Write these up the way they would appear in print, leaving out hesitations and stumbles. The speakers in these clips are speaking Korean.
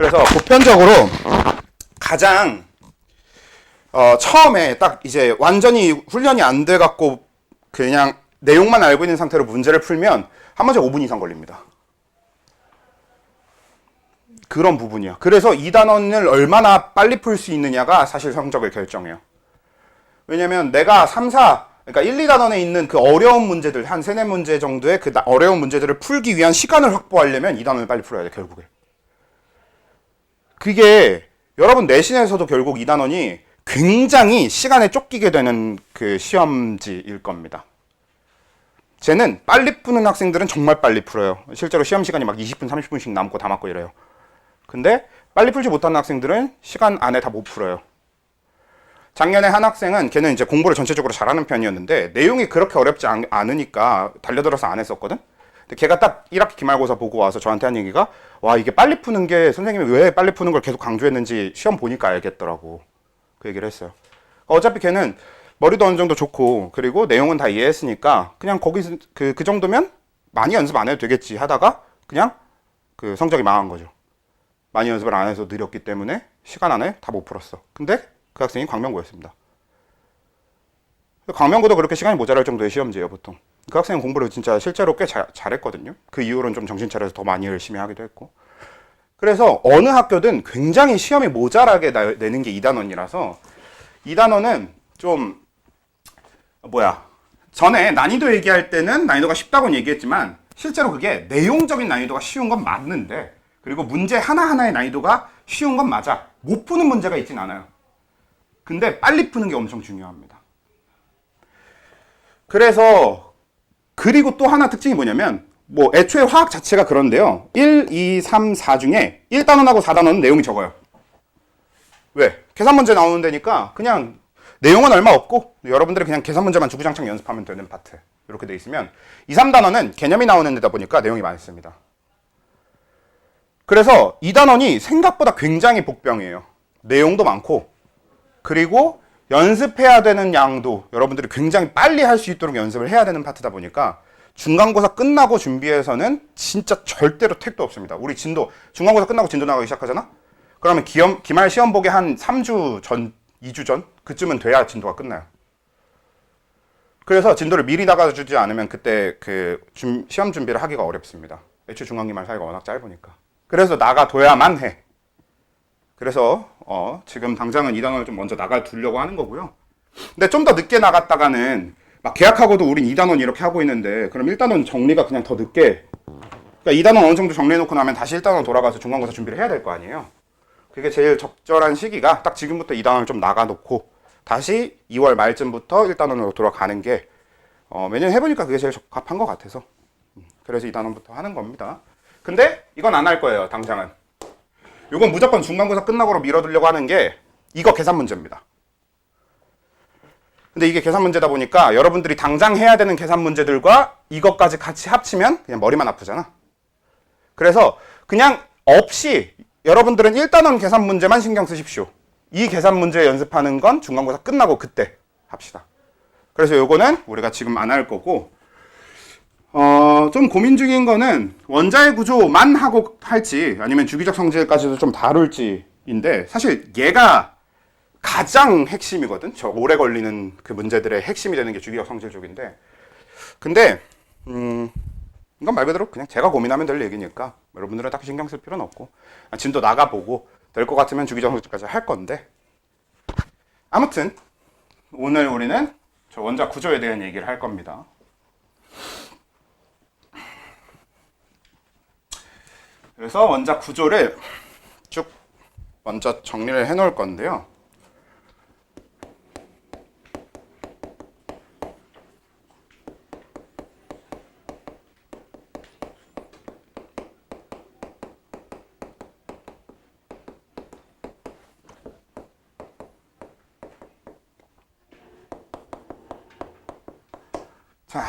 그래서 보편적으로 가장 처음에 딱 이제 완전히 훈련이 안 돼갖고 그냥 내용만 알고 있는 상태로 문제를 풀면 한 문제 5분 이상 걸립니다. 그런 부분이야. 그래서 2단원을 얼마나 빨리 풀 수 있느냐가 사실 성적을 결정해요. 왜냐면 내가 3, 4, 그러니까 1, 2단원에 있는 그 어려운 문제들, 한 3, 4문제 정도의 그 어려운 문제들을 풀기 위한 시간을 확보하려면 2단원을 빨리 풀어야 돼, 결국에. 그게 여러분 내신에서도 결국 2단원이 굉장히 시간에 쫓기게 되는 그 시험지일 겁니다. 쟤는 빨리 푸는 학생들은 정말 빨리 풀어요. 실제로 시험 시간이 막 20분, 30분씩 남고 다 맞고 이래요. 근데 빨리 풀지 못하는 학생들은 시간 안에 다 못 풀어요. 작년에 한 학생은 걔는 이제 공부를 전체적으로 잘하는 편이었는데 내용이 그렇게 어렵지 않으니까 달려들어서 안 했었거든? 근데 걔가 딱 1학기 기말고사 보고 와서 저한테 한 얘기가 와, 이게 빨리 푸는 게 선생님이 왜 빨리 푸는 걸 계속 강조했는지 시험 보니까 알겠더라고. 그 얘기를 했어요. 어차피 걔는 머리도 어느 정도 좋고 그리고 내용은 다 이해했으니까 그냥 거기서 그 정도면 많이 연습 안 해도 되겠지 하다가 그냥 그 성적이 망한 거죠. 많이 연습을 안 해서 느렸기 때문에 시간 안에 다 못 풀었어. 근데 그 학생이 광명고였습니다. 광명고도 그렇게 시간이 모자랄 정도의 시험지예요, 보통. 그 학생은 공부를 진짜 실제로 꽤 잘했거든요. 그 이후로는 좀 정신 차려서 더 많이 열심히 하기도 했고. 그래서 어느 학교든 굉장히 시험이 모자라게 내는 게 2단원이라서 2단원은 좀 전에 난이도 얘기할 때는 난이도가 쉽다고는 얘기했지만 실제로 그게 내용적인 난이도가 쉬운 건 맞는데 그리고 문제 하나하나의 난이도가 쉬운 건 맞아. 못 푸는 문제가 있진 않아요. 근데 빨리 푸는 게 엄청 중요합니다. 그래서 그리고 또 하나 특징이 뭐냐면 애초에 화학 자체가 그런데요. 1, 2, 3, 4 중에 1단원하고 4단원은 내용이 적어요. 왜? 계산 문제 나오는 데니까 그냥 내용은 얼마 없고 여러분들이 그냥 계산 문제만 주구장창 연습하면 되는 파트. 이렇게 돼 있으면 2, 3단원은 개념이 나오는 데다 보니까 내용이 많습니다. 그래서 2단원이 생각보다 굉장히 복병이에요. 내용도 많고 그리고 연습해야 되는 양도 여러분들이 굉장히 빨리 할 수 있도록 연습을 해야 되는 파트다 보니까 중간고사 끝나고 준비해서는 진짜 절대로 택도 없습니다. 우리 진도 중간고사 끝나고 진도 나가기 시작하잖아? 그러면 기말 시험 보기 한 3주 전, 2주 전? 그쯤은 돼야 진도가 끝나요. 그래서 진도를 미리 나가주지 않으면 그때 시험 준비를 하기가 어렵습니다. 애초에 중간기말 사이가 워낙 짧으니까. 그래서 나가둬야만 해. 그래서 지금 당장은 2단원을 좀 먼저 나가두려고 하는 거고요. 근데 좀 더 늦게 나갔다가는 막 계약하고도 우린 2단원 이렇게 하고 있는데 그럼 1단원 정리가 그냥 더 늦게 그러니까 2단원 어느 정도 정리해놓고 나면 다시 1단원 돌아가서 중간고사 준비를 해야 될 거 아니에요. 그게 제일 적절한 시기가 딱 지금부터 2단원을 좀 나가놓고 다시 2월 말쯤부터 1단원으로 돌아가는 게 매년 해보니까 그게 제일 적합한 것 같아서 그래서 2단원부터 하는 겁니다. 근데 이건 안 할 거예요, 당장은. 이건 무조건 중간고사 끝나고로 밀어두려고 하는 게 이거 계산 문제입니다. 근데 이게 계산 문제다 보니까 여러분들이 당장 해야 되는 계산 문제들과 이것까지 같이 합치면 그냥 머리만 아프잖아. 그래서 그냥 없이 여러분들은 1단원 계산 문제만 신경 쓰십시오. 이 계산 문제 연습하는 건 중간고사 끝나고 그때 합시다. 그래서 요거는 우리가 지금 안 할 거고 좀 고민 중인 거는 원자의 구조만 하고 할지 아니면 주기적 성질까지도 좀 다룰지인데 사실 얘가 가장 핵심이거든. 저 오래 걸리는 그 문제들의 핵심이 되는 게 주기적 성질 쪽인데 근데 이건 말 그대로 그냥 제가 고민하면 될 얘기니까 여러분들은 딱히 신경 쓸 필요는 없고 진도 나가보고 될 것 같으면 주기적 성질까지 할 건데 아무튼 오늘 우리는 저 원자 구조에 대한 얘기를 할 겁니다. 그래서 원자 구조를 쭉 먼저 정리를 해 놓을 건데요. 자,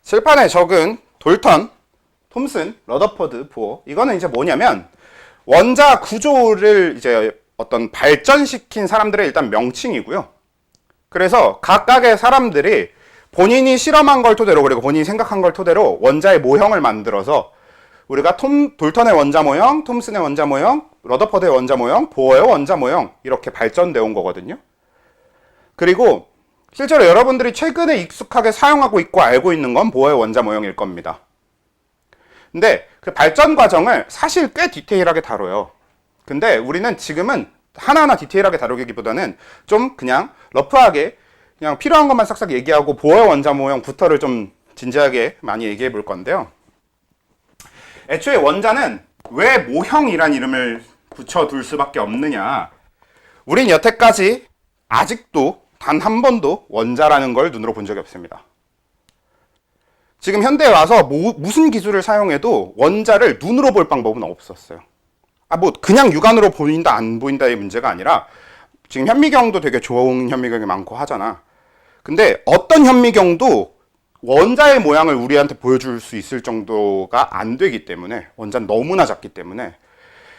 칠판에 적은 돌턴, 톰슨, 러더퍼드, 보어 이거는 이제 뭐냐면 원자 구조를 이제 어떤 발전시킨 사람들의 일단 명칭이고요. 그래서 각각의 사람들이 본인이 실험한 걸 토대로 그리고 본인이 생각한 걸 토대로 원자의 모형을 만들어서 우리가 돌턴의 원자 모형, 톰슨의 원자 모형, 러더퍼드의 원자 모형, 보어의 원자 모형 이렇게 발전되어 온 거거든요. 그리고 실제로 여러분들이 최근에 익숙하게 사용하고 있고 알고 있는 건 보어의 원자 모형일 겁니다. 근데 그 발전 과정을 사실 꽤 디테일하게 다뤄요. 근데 우리는 지금은 하나하나 디테일하게 다루기보다는 좀 그냥 러프하게 그냥 필요한 것만 싹싹 얘기하고 보어의 원자 모형부터를 좀 진지하게 많이 얘기해 볼 건데요. 애초에 원자는 왜 모형이란 이름을 붙여둘 수밖에 없느냐. 우린 여태까지 아직도 단 한 번도 원자라는 걸 눈으로 본 적이 없습니다. 지금 현대에 와서 무슨 기술을 사용해도 원자를 눈으로 볼 방법은 없었어요. 그냥 육안으로 보인다 안 보인다의 문제가 아니라 지금 현미경도 되게 좋은 현미경이 많고 하잖아. 근데 어떤 현미경도 원자의 모양을 우리한테 보여줄 수 있을 정도가 안 되기 때문에, 원자는 너무나 작기 때문에,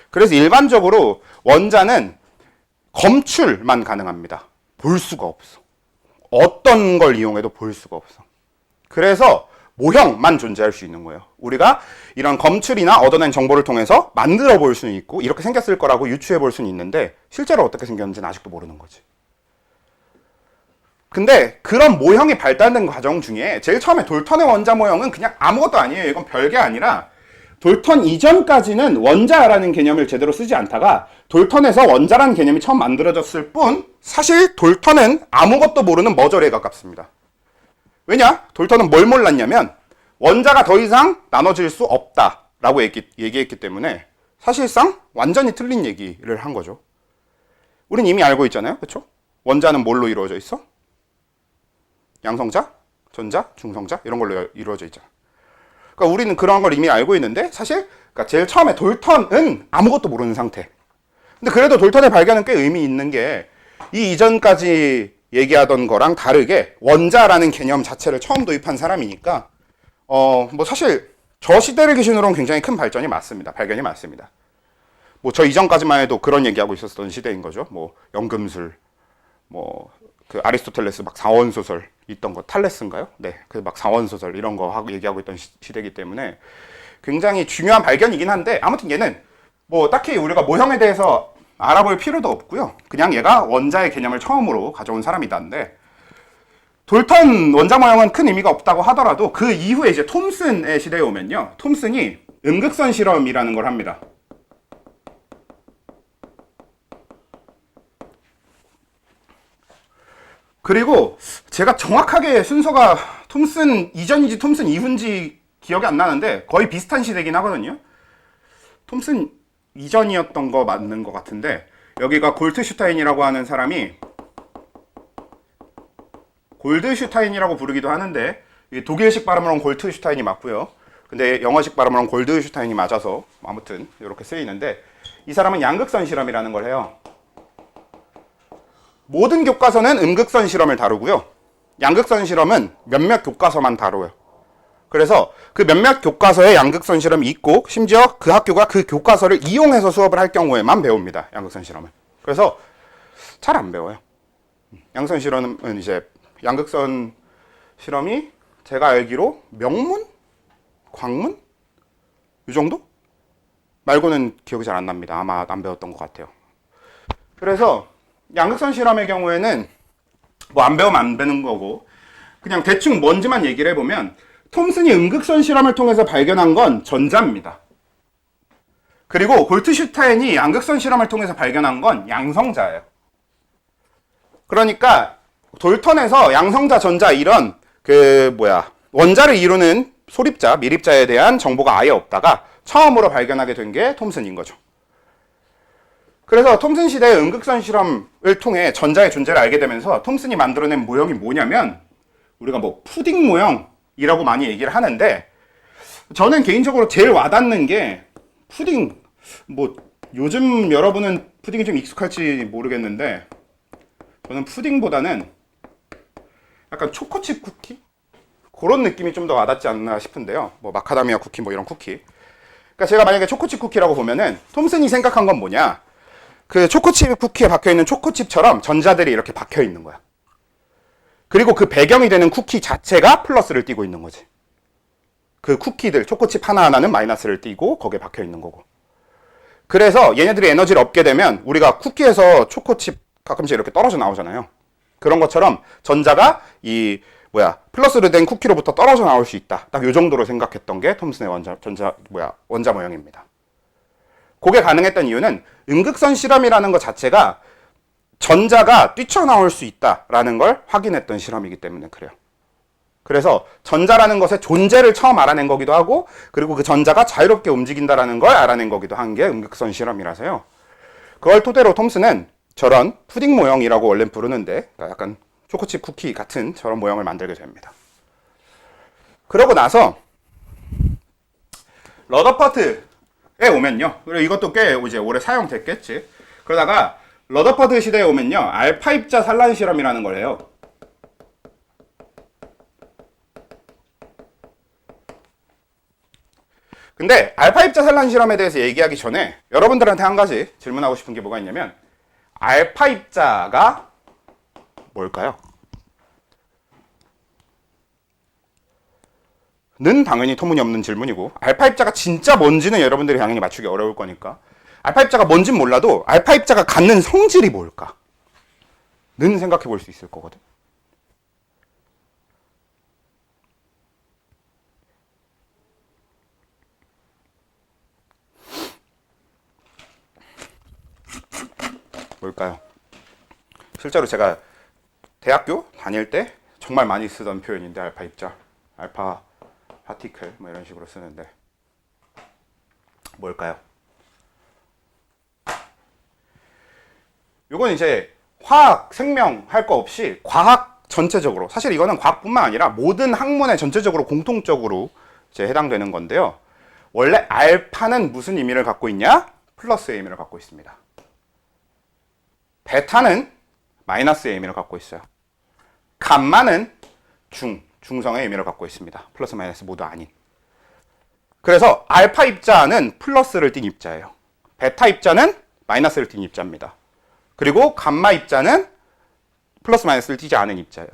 그래서 일반적으로 원자는 검출만 가능합니다. 볼 수가 없어. 어떤 걸 이용해도 볼 수가 없어. 그래서 모형만 존재할 수 있는 거예요. 우리가 이런 검출이나 얻어낸 정보를 통해서 만들어 볼 수는 있고 이렇게 생겼을 거라고 유추해 볼 수는 있는데 실제로 어떻게 생겼는지는 아직도 모르는 거지. 근데 그런 모형이 발달된 과정 중에 제일 처음에 돌턴의 원자 모형은 그냥 아무것도 아니에요. 이건 별게 아니라 돌턴 이전까지는 원자라는 개념을 제대로 쓰지 않다가 돌턴에서 원자라는 개념이 처음 만들어졌을 뿐 사실 돌턴은 아무것도 모르는 머저리에 가깝습니다. 왜냐? 돌턴은 뭘 몰랐냐면 원자가 더 이상 나눠질 수 없다라고 얘기했기 때문에 사실상 완전히 틀린 얘기를 한 거죠. 우린 이미 알고 있잖아요. 그렇죠? 원자는 뭘로 이루어져 있어? 양성자, 전자, 중성자 이런 걸로 이루어져 있잖아. 그러니까 우리는 그런 걸 이미 알고 있는데 사실 그러니까 제일 처음에 돌턴은 아무것도 모르는 상태. 근데 그래도 돌턴의 발견은 꽤 의미 있는 게 이 이전까지 얘기하던 거랑 다르게 원자라는 개념 자체를 처음 도입한 사람이니까 사실 저 시대를 기준으로는 굉장히 큰 발전이 맞습니다. 발견이 맞습니다. 저 이전까지만 해도 그런 얘기하고 있었던 시대인 거죠. 연금술, 그 아리스토텔레스 막 사원소설 있던 거, 탈레스인가요? 네, 그 막 사원소설 이런 거 하고 얘기하고 있던 시대이기 때문에 굉장히 중요한 발견이긴 한데 아무튼 얘는 딱히 우리가 모형에 대해서 알아볼 필요도 없고요. 그냥 얘가 원자의 개념을 처음으로 가져온 사람이다인데 돌턴 원자 모형은 큰 의미가 없다고 하더라도 그 이후에 이제 톰슨의 시대에 오면요. 톰슨이 음극선 실험이라는 걸 합니다. 그리고 제가 정확하게 순서가 톰슨 이전인지 톰슨 이후인지 기억이 안 나는데 거의 비슷한 시대긴 하거든요. 톰슨 이전이었던 거 맞는 것 같은데 여기가 골트슈타인이라고 하는 사람이 골드슈타인이라고 부르기도 하는데 독일식 발음으로는 골트슈타인이 맞고요. 근데 영어식 발음으로는 골드슈타인이 맞아서 아무튼 이렇게 쓰이는데 이 사람은 양극선 실험이라는 걸 해요. 모든 교과서는 음극선 실험을 다루고요. 양극선 실험은 몇몇 교과서만 다뤄요. 그래서 그 몇몇 교과서에 양극선 실험이 있고 심지어 그 학교가 그 교과서를 이용해서 수업을 할 경우에만 배웁니다. 양극선 실험을. 그래서 잘 안 배워요. 양극선 실험은 이제 양극선 실험이 제가 알기로 명문? 광문? 이 정도? 말고는 기억이 잘 안 납니다. 아마 안 배웠던 것 같아요. 그래서 양극선 실험의 경우에는 안 배우면 안 되는 거고 그냥 대충 뭔지만 얘기를 해보면 톰슨이 음극선 실험을 통해서 발견한 건 전자입니다. 그리고 골트슈타인이 양극선 실험을 통해서 발견한 건 양성자예요. 그러니까 돌턴에서 양성자, 전자 이런 원자를 이루는 소립자, 미립자에 대한 정보가 아예 없다가 처음으로 발견하게 된 게 톰슨인 거죠. 그래서 톰슨 시대의 음극선 실험을 통해 전자의 존재를 알게 되면서 톰슨이 만들어낸 모형이 뭐냐면 우리가 푸딩 모형이라고 많이 얘기를 하는데 저는 개인적으로 제일 와닿는 게 푸딩, 요즘 여러분은 푸딩이 좀 익숙할지 모르겠는데 저는 푸딩보다는 약간 초코칩 쿠키? 그런 느낌이 좀 더 와닿지 않나 싶은데요. 마카다미아 쿠키 이런 쿠키. 그러니까 제가 만약에 초코칩 쿠키라고 보면은 톰슨이 생각한 건 뭐냐? 그 초코칩 쿠키에 박혀있는 초코칩처럼 전자들이 이렇게 박혀있는 거야. 그리고 그 배경이 되는 쿠키 자체가 플러스를 띄고 있는 거지. 그 쿠키들, 초코칩 하나하나는 마이너스를 띠고 거기에 박혀 있는 거고. 그래서 얘네들이 에너지를 얻게 되면 우리가 쿠키에서 초코칩 가끔씩 이렇게 떨어져 나오잖아요. 그런 것처럼 전자가 플러스로 된 쿠키로부터 떨어져 나올 수 있다. 딱 요 정도로 생각했던 게 톰슨의 원자 모형입니다. 그게 가능했던 이유는 음극선 실험이라는 것 자체가 전자가 뛰쳐나올 수 있다라는 걸 확인했던 실험이기 때문에 그래요. 그래서 전자라는 것의 존재를 처음 알아낸 거기도 하고, 그리고 그 전자가 자유롭게 움직인다라는 걸 알아낸 거기도 한 게 음극선 실험이라서요. 그걸 토대로 톰슨은 저런 푸딩 모형이라고 원래 부르는데, 그러니까 약간 초코칩 쿠키 같은 저런 모형을 만들게 됩니다. 그러고 나서 러더퍼드에 오면요. 그리고 이것도 꽤 이제 오래 사용됐겠지. 그러다가 러더퍼드 시대에 오면요. 알파 입자 산란 실험이라는 걸 해요. 근데 알파 입자 산란 실험에 대해서 얘기하기 전에 여러분들한테 한 가지 질문하고 싶은 게 뭐가 있냐면, 알파 입자가 뭘까요? 는 당연히 터무니없는 질문이고, 알파 입자가 진짜 뭔지는 여러분들이 당연히 맞추기 어려울 거니까, 알파 입자가 뭔진 몰라도 알파 입자가 갖는 성질이 뭘까? 는 생각해 볼 수 있을 거거든. 뭘까요? 실제로 제가 대학교 다닐 때 정말 많이 쓰던 표현인데, 알파 입자, 알파 파티클 뭐 이런 식으로 쓰는데 뭘까요? 요건 이제 화학, 생명 할 거 없이 과학 전체적으로, 사실 이거는 과학뿐만 아니라 모든 학문에 전체적으로 공통적으로 이제 해당되는 건데요. 원래 알파는 무슨 의미를 갖고 있냐? 플러스의 의미를 갖고 있습니다. 베타는 마이너스의 의미를 갖고 있어요. 감마는 중성의 의미를 갖고 있습니다. 플러스 마이너스 모두 아닌. 그래서 알파 입자는 플러스를 띤 입자예요. 베타 입자는 마이너스를 띤 입자입니다. 그리고 감마 입자는 플러스 마이너스를 띠지 않은 입자예요.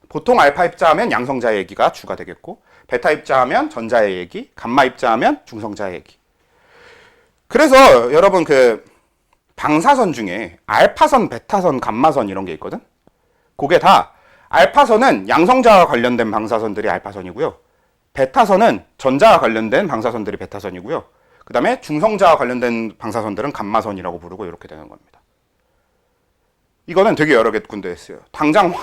보통 알파 입자 하면 양성자의 얘기가 주가 되겠고, 베타 입자 하면 전자의 얘기, 감마 입자 하면 중성자의 얘기. 그래서 여러분 방사선 중에 알파선, 베타선, 감마선 이런 게 있거든? 그게 다 알파선은 양성자와 관련된 방사선들이 알파선이고요. 베타선은 전자와 관련된 방사선들이 베타선이고요. 그 다음에 중성자와 관련된 방사선들은 감마선이라고 부르고 이렇게 되는 겁니다. 이거는 되게 여러 개 군데에 쓰여요. 당장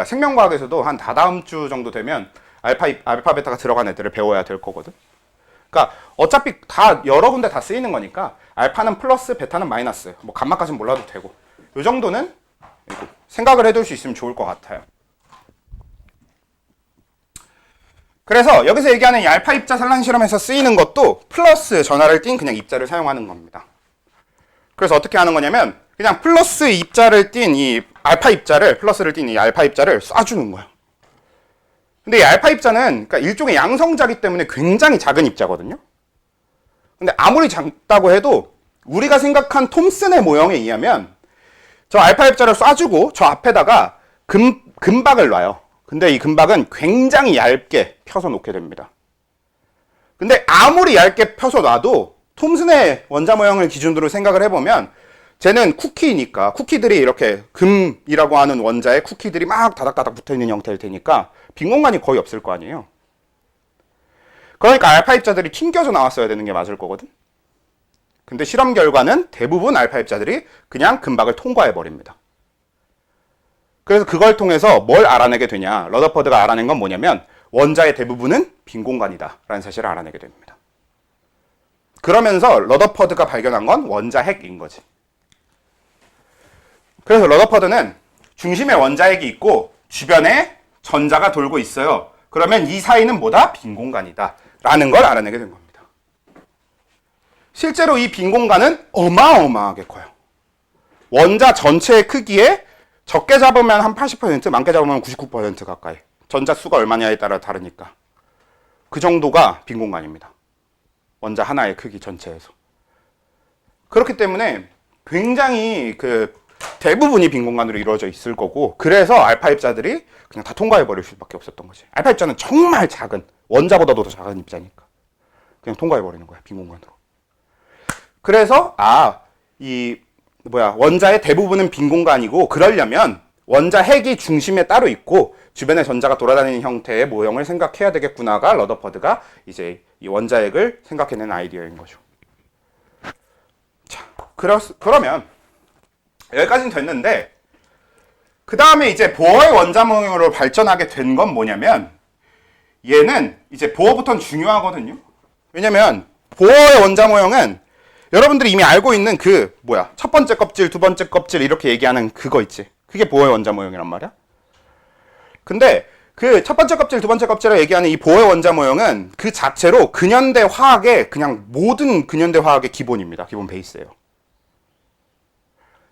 생명과학에서도 한 다다음 주 정도 되면 알파, 베타가 들어간 애들을 배워야 될 거거든. 그러니까 어차피 다 여러 군데 다 쓰이는 거니까 알파는 플러스, 베타는 마이너스, 뭐 감마까지는 몰라도 되고, 이 정도는 생각을 해둘 수 있으면 좋을 것 같아요. 그래서 여기서 얘기하는 이 알파 입자 산란 실험에서 쓰이는 것도 플러스 전하를 띤 그냥 입자를 사용하는 겁니다. 그래서 어떻게 하는 거냐면, 그냥 플러스 입자를 띤 이 알파 입자를, 플러스를 띤 이 알파 입자를 쏴주는 거예요. 근데 이 알파 입자는 그러니까 일종의 양성자이기 때문에 굉장히 작은 입자거든요. 근데 아무리 작다고 해도 우리가 생각한 톰슨의 모형에 의하면 저 알파 입자를 쏴주고 저 앞에다가 금박을 놔요. 근데 이 금박은 굉장히 얇게 펴서 놓게 됩니다. 근데 아무리 얇게 펴서 놔도 톰슨의 원자 모형을 기준으로 생각을 해보면, 쟤는 쿠키니까 쿠키들이 이렇게 금이라고 하는 원자에 쿠키들이 막 다닥다닥 붙어있는 형태일 테니까 빈 공간이 거의 없을 거 아니에요. 그러니까 알파 입자들이 튕겨져 나왔어야 되는 게 맞을 거거든. 근데 실험 결과는 대부분 알파 입자들이 그냥 금박을 통과해 버립니다. 그래서 그걸 통해서 뭘 알아내게 되냐, 러더퍼드가 알아낸 건 뭐냐면 원자의 대부분은 빈 공간이다 라는 사실을 알아내게 됩니다. 그러면서 러더퍼드가 발견한 건 원자 핵인 거지. 그래서 러더퍼드는 중심에 원자핵이 있고 주변에 전자가 돌고 있어요. 그러면 이 사이는 뭐다? 빈 공간이다 라는 걸 알아내게 된 겁니다. 실제로 이 빈 공간은 어마어마하게 커요. 원자 전체의 크기에 적게 잡으면 한 80%, 많게 잡으면 99% 가까이. 전자 수가 얼마냐에 따라 다르니까. 그 정도가 빈 공간입니다. 원자 하나의 크기 전체에서. 그렇기 때문에 굉장히 대부분이 빈 공간으로 이루어져 있을 거고, 그래서 알파 입자들이 그냥 다 통과해 버릴 수밖에 없었던 거지. 알파 입자는 정말 작은, 원자보다도 더 작은 입자니까 그냥 통과해 버리는 거야, 빈 공간으로. 그래서 원자의 대부분은 빈 공간이고, 그러려면 원자 핵이 중심에 따로 있고 주변에 전자가 돌아다니는 형태의 모형을 생각해야 되겠구나가 러더퍼드가 이제 이 원자 핵을 생각해낸 아이디어인 거죠. 자, 그러면 여기까지는 됐는데, 그 다음에 이제 보어의 원자 모형으로 발전하게 된 건 뭐냐면, 얘는 이제 보어부터는 중요하거든요. 왜냐면 보어의 원자 모형은 여러분들이 이미 알고 있는 첫 번째 껍질, 두 번째 껍질 이렇게 얘기하는 그거 있지. 그게 보어의 원자 모형이란 말이야. 근데 그 첫 번째 껍질, 두 번째 껍질을 얘기하는 이 보어의 원자 모형은 그 자체로 근현대 화학의 그냥 모든 근현대 화학의 기본입니다. 기본 베이스예요.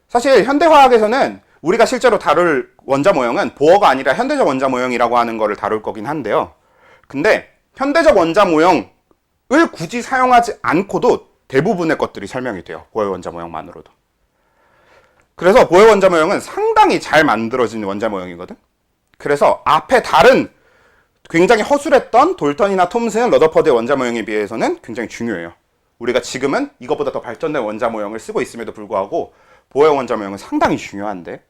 사실 현대 화학에서는 우리가 실제로 다룰 원자 모형은 보어가 아니라 현대적 원자 모형이라고 하는 거를 다룰 거긴 한데요. 근데 현대적 원자 모형을 굳이 사용하지 않고도 대부분의 것들이 설명이 돼요. 보어의 원자 모형만으로도. 그래서 보어의 원자 모형은 상당히 잘 만들어진 원자 모형이거든. 그래서 앞에 다른 굉장히 허술했던 돌턴이나 톰슨, 러더퍼드의 원자 모형에 비해서는 굉장히 중요해요. 우리가 지금은 이것보다 더 발전된 원자 모형을 쓰고 있음에도 불구하고 보어의 원자 모형은 상당히 중요한데,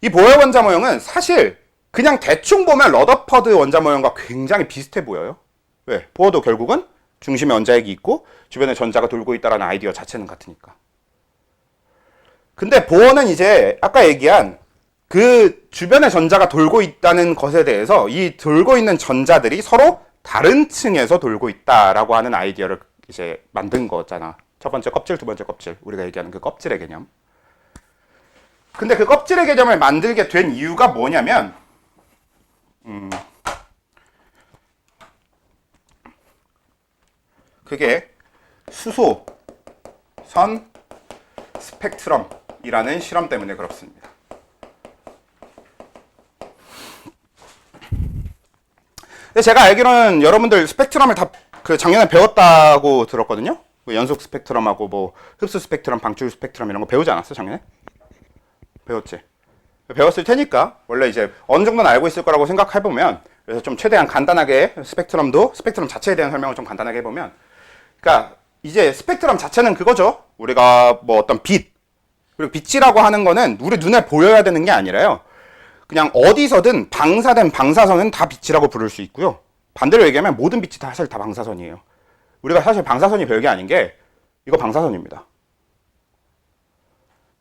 이 보어의 원자 모형은 사실 그냥 대충 보면 러더퍼드 원자 모형과 굉장히 비슷해 보여요. 왜? 보어도 결국은 중심에 원자핵이 있고 주변에 전자가 돌고 있다라는 아이디어 자체는 같으니까. 근데 보어는 이제 아까 얘기한 그 주변에 전자가 돌고 있다는 것에 대해서 이 돌고 있는 전자들이 서로 다른 층에서 돌고 있다라고 하는 아이디어를 이제 만든 거잖아. 첫 번째 껍질, 두 번째 껍질. 우리가 얘기하는 그 껍질의 개념. 근데 그 껍질의 개념을 만들게 된 이유가 뭐냐면, 그게 수소, 선, 스펙트럼이라는 실험 때문에 그렇습니다. 근데 제가 알기로는 여러분들 스펙트럼을 다 작년에 배웠다고 들었거든요. 연속 스펙트럼하고 흡수 스펙트럼, 방출 스펙트럼 이런 거 배우지 않았어, 작년에? 배웠지? 배웠을 테니까 원래 이제 어느 정도는 알고 있을 거라고 생각해보면, 그래서 좀 최대한 간단하게 스펙트럼 자체에 대한 설명을 좀 간단하게 해보면, 그러니까 이제 스펙트럼 자체는 그거죠. 우리가 어떤 빛, 그리고 빛이라고 하는 거는 우리 눈에 보여야 되는 게 아니라요, 그냥 어디서든 방사된 방사선은 다 빛이라고 부를 수 있고요. 반대로 얘기하면 모든 빛이 사실 다 방사선이에요. 우리가 사실 방사선이 별게 아닌 게 이거 방사선입니다.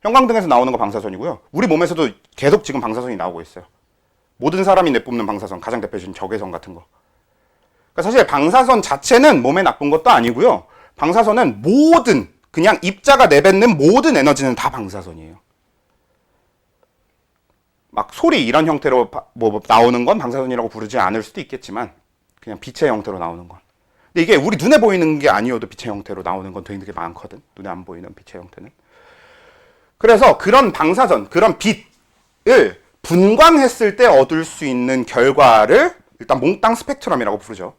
형광등에서 나오는 거 방사선이고요. 우리 몸에서도 계속 지금 방사선이 나오고 있어요. 모든 사람이 내뿜는 방사선, 가장 대표적인 적외선 같은 거. 그러니까 사실 방사선 자체는 몸에 나쁜 것도 아니고요. 방사선은 그냥 입자가 내뱉는 모든 에너지는 다 방사선이에요. 막 소리 이런 형태로 나오는 건 방사선이라고 부르지 않을 수도 있겠지만, 그냥 빛의 형태로 나오는 건. 근데 이게 우리 눈에 보이는 게 아니어도 빛의 형태로 나오는 건 되게 많거든. 눈에 안 보이는 빛의 형태는. 그래서 그런 방사선, 그런 빛을 분광했을 때 얻을 수 있는 결과를 일단 몽땅 스펙트럼이라고 부르죠.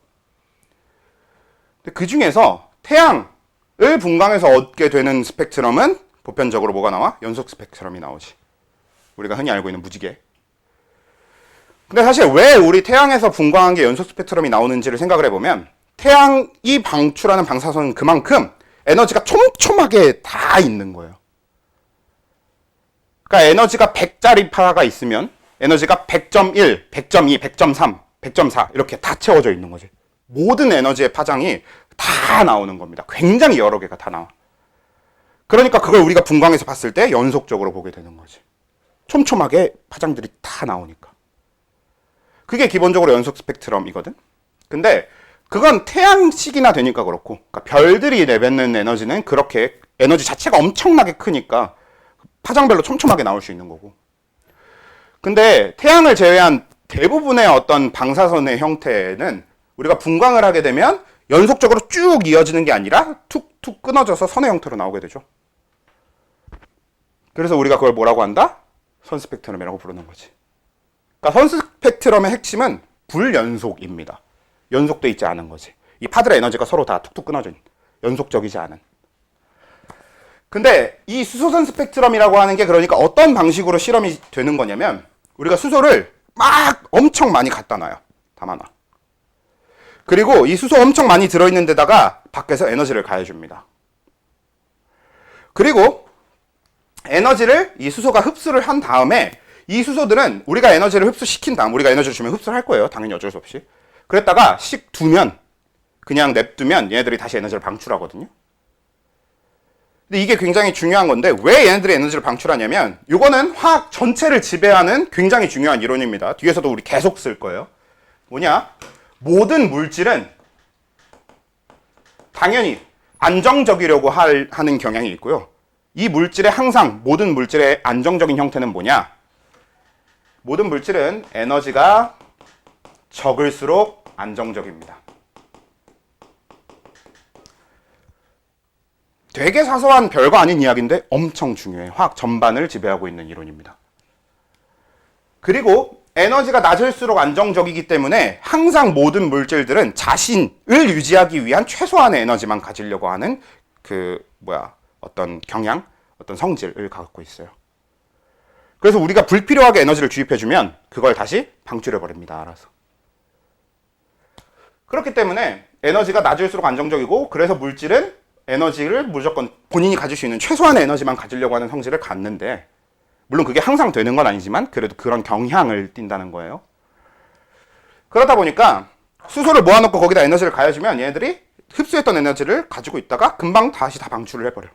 근데 그 중에서 태양을 분광해서 얻게 되는 스펙트럼은 보편적으로 뭐가 나와? 연속 스펙트럼이 나오지. 우리가 흔히 알고 있는 무지개. 근데 사실 왜 우리 태양에서 분광한 게 연속 스펙트럼이 나오는지를 생각을 해보면, 태양이 방출하는 방사선은 그만큼 에너지가 촘촘하게 다 있는 거예요. 그러니까 에너지가 100짜리 파가 있으면 에너지가 100.1, 100.2, 100.3, 100.4 이렇게 다 채워져 있는 거지. 모든 에너지의 파장이 다 나오는 겁니다. 굉장히 여러 개가 다 나와. 그러니까 그걸 우리가 분광해서 봤을 때 연속적으로 보게 되는 거지. 촘촘하게 파장들이 다 나오니까. 그게 기본적으로 연속 스펙트럼이거든. 근데 그건 태양식이나 되니까 그렇고, 그러니까 별들이 내뱉는 에너지는 그렇게 에너지 자체가 엄청나게 크니까 파장별로 촘촘하게 나올 수 있는 거고. 근데 태양을 제외한 대부분의 어떤 방사선의 형태는 우리가 분광을 하게 되면 연속적으로 쭉 이어지는 게 아니라 툭툭 끊어져서 선의 형태로 나오게 되죠. 그래서 우리가 그걸 뭐라고 한다? 선 스펙트럼이라고 부르는 거지. 그러니까 선 스펙트럼의 핵심은 불연속입니다. 연속돼 있지 않은 거지. 이 파들의 에너지가 서로 다 툭툭 끊어진, 연속적이지 않은. 근데 이 수소선 스펙트럼이라고 하는 게 그러니까 어떤 방식으로 실험이 되는 거냐면 우리가 수소를 막 엄청 많이 갖다 놔요. 담아놔. 그리고 이 수소 엄청 많이 들어있는 데다가 밖에서 에너지를 가해줍니다. 그리고 에너지를 이 수소가 흡수를 한 다음에 이 수소들은 우리가 에너지를 흡수시킨 다음 우리가 에너지를 주면 흡수를 할 거예요. 당연히 어쩔 수 없이. 그랬다가 씩 두면 그냥 냅두면 얘네들이 다시 에너지를 방출하거든요. 근데 이게 굉장히 중요한 건데 왜 얘네들이 에너지를 방출하냐면 이거는 화학 전체를 지배하는 굉장히 중요한 이론입니다. 뒤에서도 우리 계속 쓸 거예요. 뭐냐? 모든 물질은 당연히 안정적이려고 하는 경향이 있고요. 이 물질의 항상 모든 물질의 안정적인 형태는 뭐냐? 모든 물질은 에너지가 적을수록 안정적입니다. 되게 사소한 별거 아닌 이야기인데 엄청 중요해요. 화학 전반을 지배하고 있는 이론입니다. 그리고 에너지가 낮을수록 안정적이기 때문에 항상 모든 물질들은 자신을 유지하기 위한 최소한의 에너지만 가지려고 하는 어떤 경향, 어떤 성질을 갖고 있어요. 그래서 우리가 불필요하게 에너지를 주입해주면 그걸 다시 방출해버립니다. 알아서. 그렇기 때문에 에너지가 낮을수록 안정적이고 그래서 물질은 에너지를 무조건 본인이 가질 수 있는 최소한의 에너지만 가지려고 하는 성질을 갖는데 물론 그게 항상 되는 건 아니지만 그래도 그런 경향을 띈다는 거예요. 그러다 보니까 수소를 모아놓고 거기다 에너지를 가해주면 얘네들이 흡수했던 에너지를 가지고 있다가 금방 다시 다 방출을 해버려.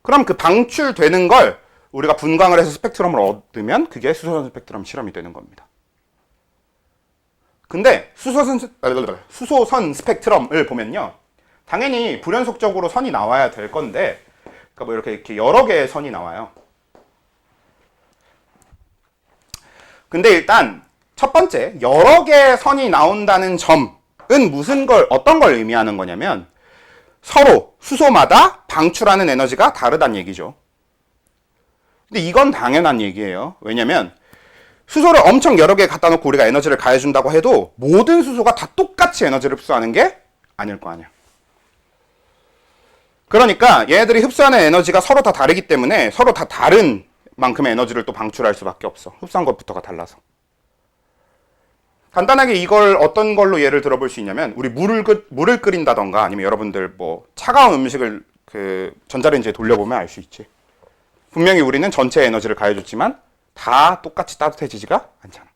그럼 그 방출되는 걸 우리가 분광을 해서 스펙트럼을 얻으면 그게 수소선 스펙트럼 실험이 되는 겁니다. 근데 수소선 스펙트럼을 보면요. 당연히 불연속적으로 선이 나와야 될 건데 그러니까 뭐 이렇게 여러 개의 선이 나와요. 근데 일단 첫 번째 여러 개의 선이 나온다는 점은 어떤 걸 의미하는 거냐면 서로 수소마다 방출하는 에너지가 다르다는 얘기죠. 근데 이건 당연한 얘기예요. 왜냐면 수소를 엄청 여러 개 갖다 놓고 우리가 에너지를 가해준다고 해도 모든 수소가 다 똑같이 에너지를 흡수하는 게 아닐 거 아니야. 그러니까 얘네들이 흡수하는 에너지가 서로 다 다르기 때문에 서로 다 다른 만큼의 에너지를 또 방출할 수밖에 없어. 흡수한 것부터가 달라서. 간단하게 이걸 어떤 걸로 예를 들어볼 수 있냐면 우리 물을 끓인다던가 아니면 여러분들 뭐 차가운 음식을 전자레인지에 돌려보면 알 수 있지. 분명히 우리는 전체 에너지를 가해줬지만 다 똑같이 따뜻해지지가 않잖아.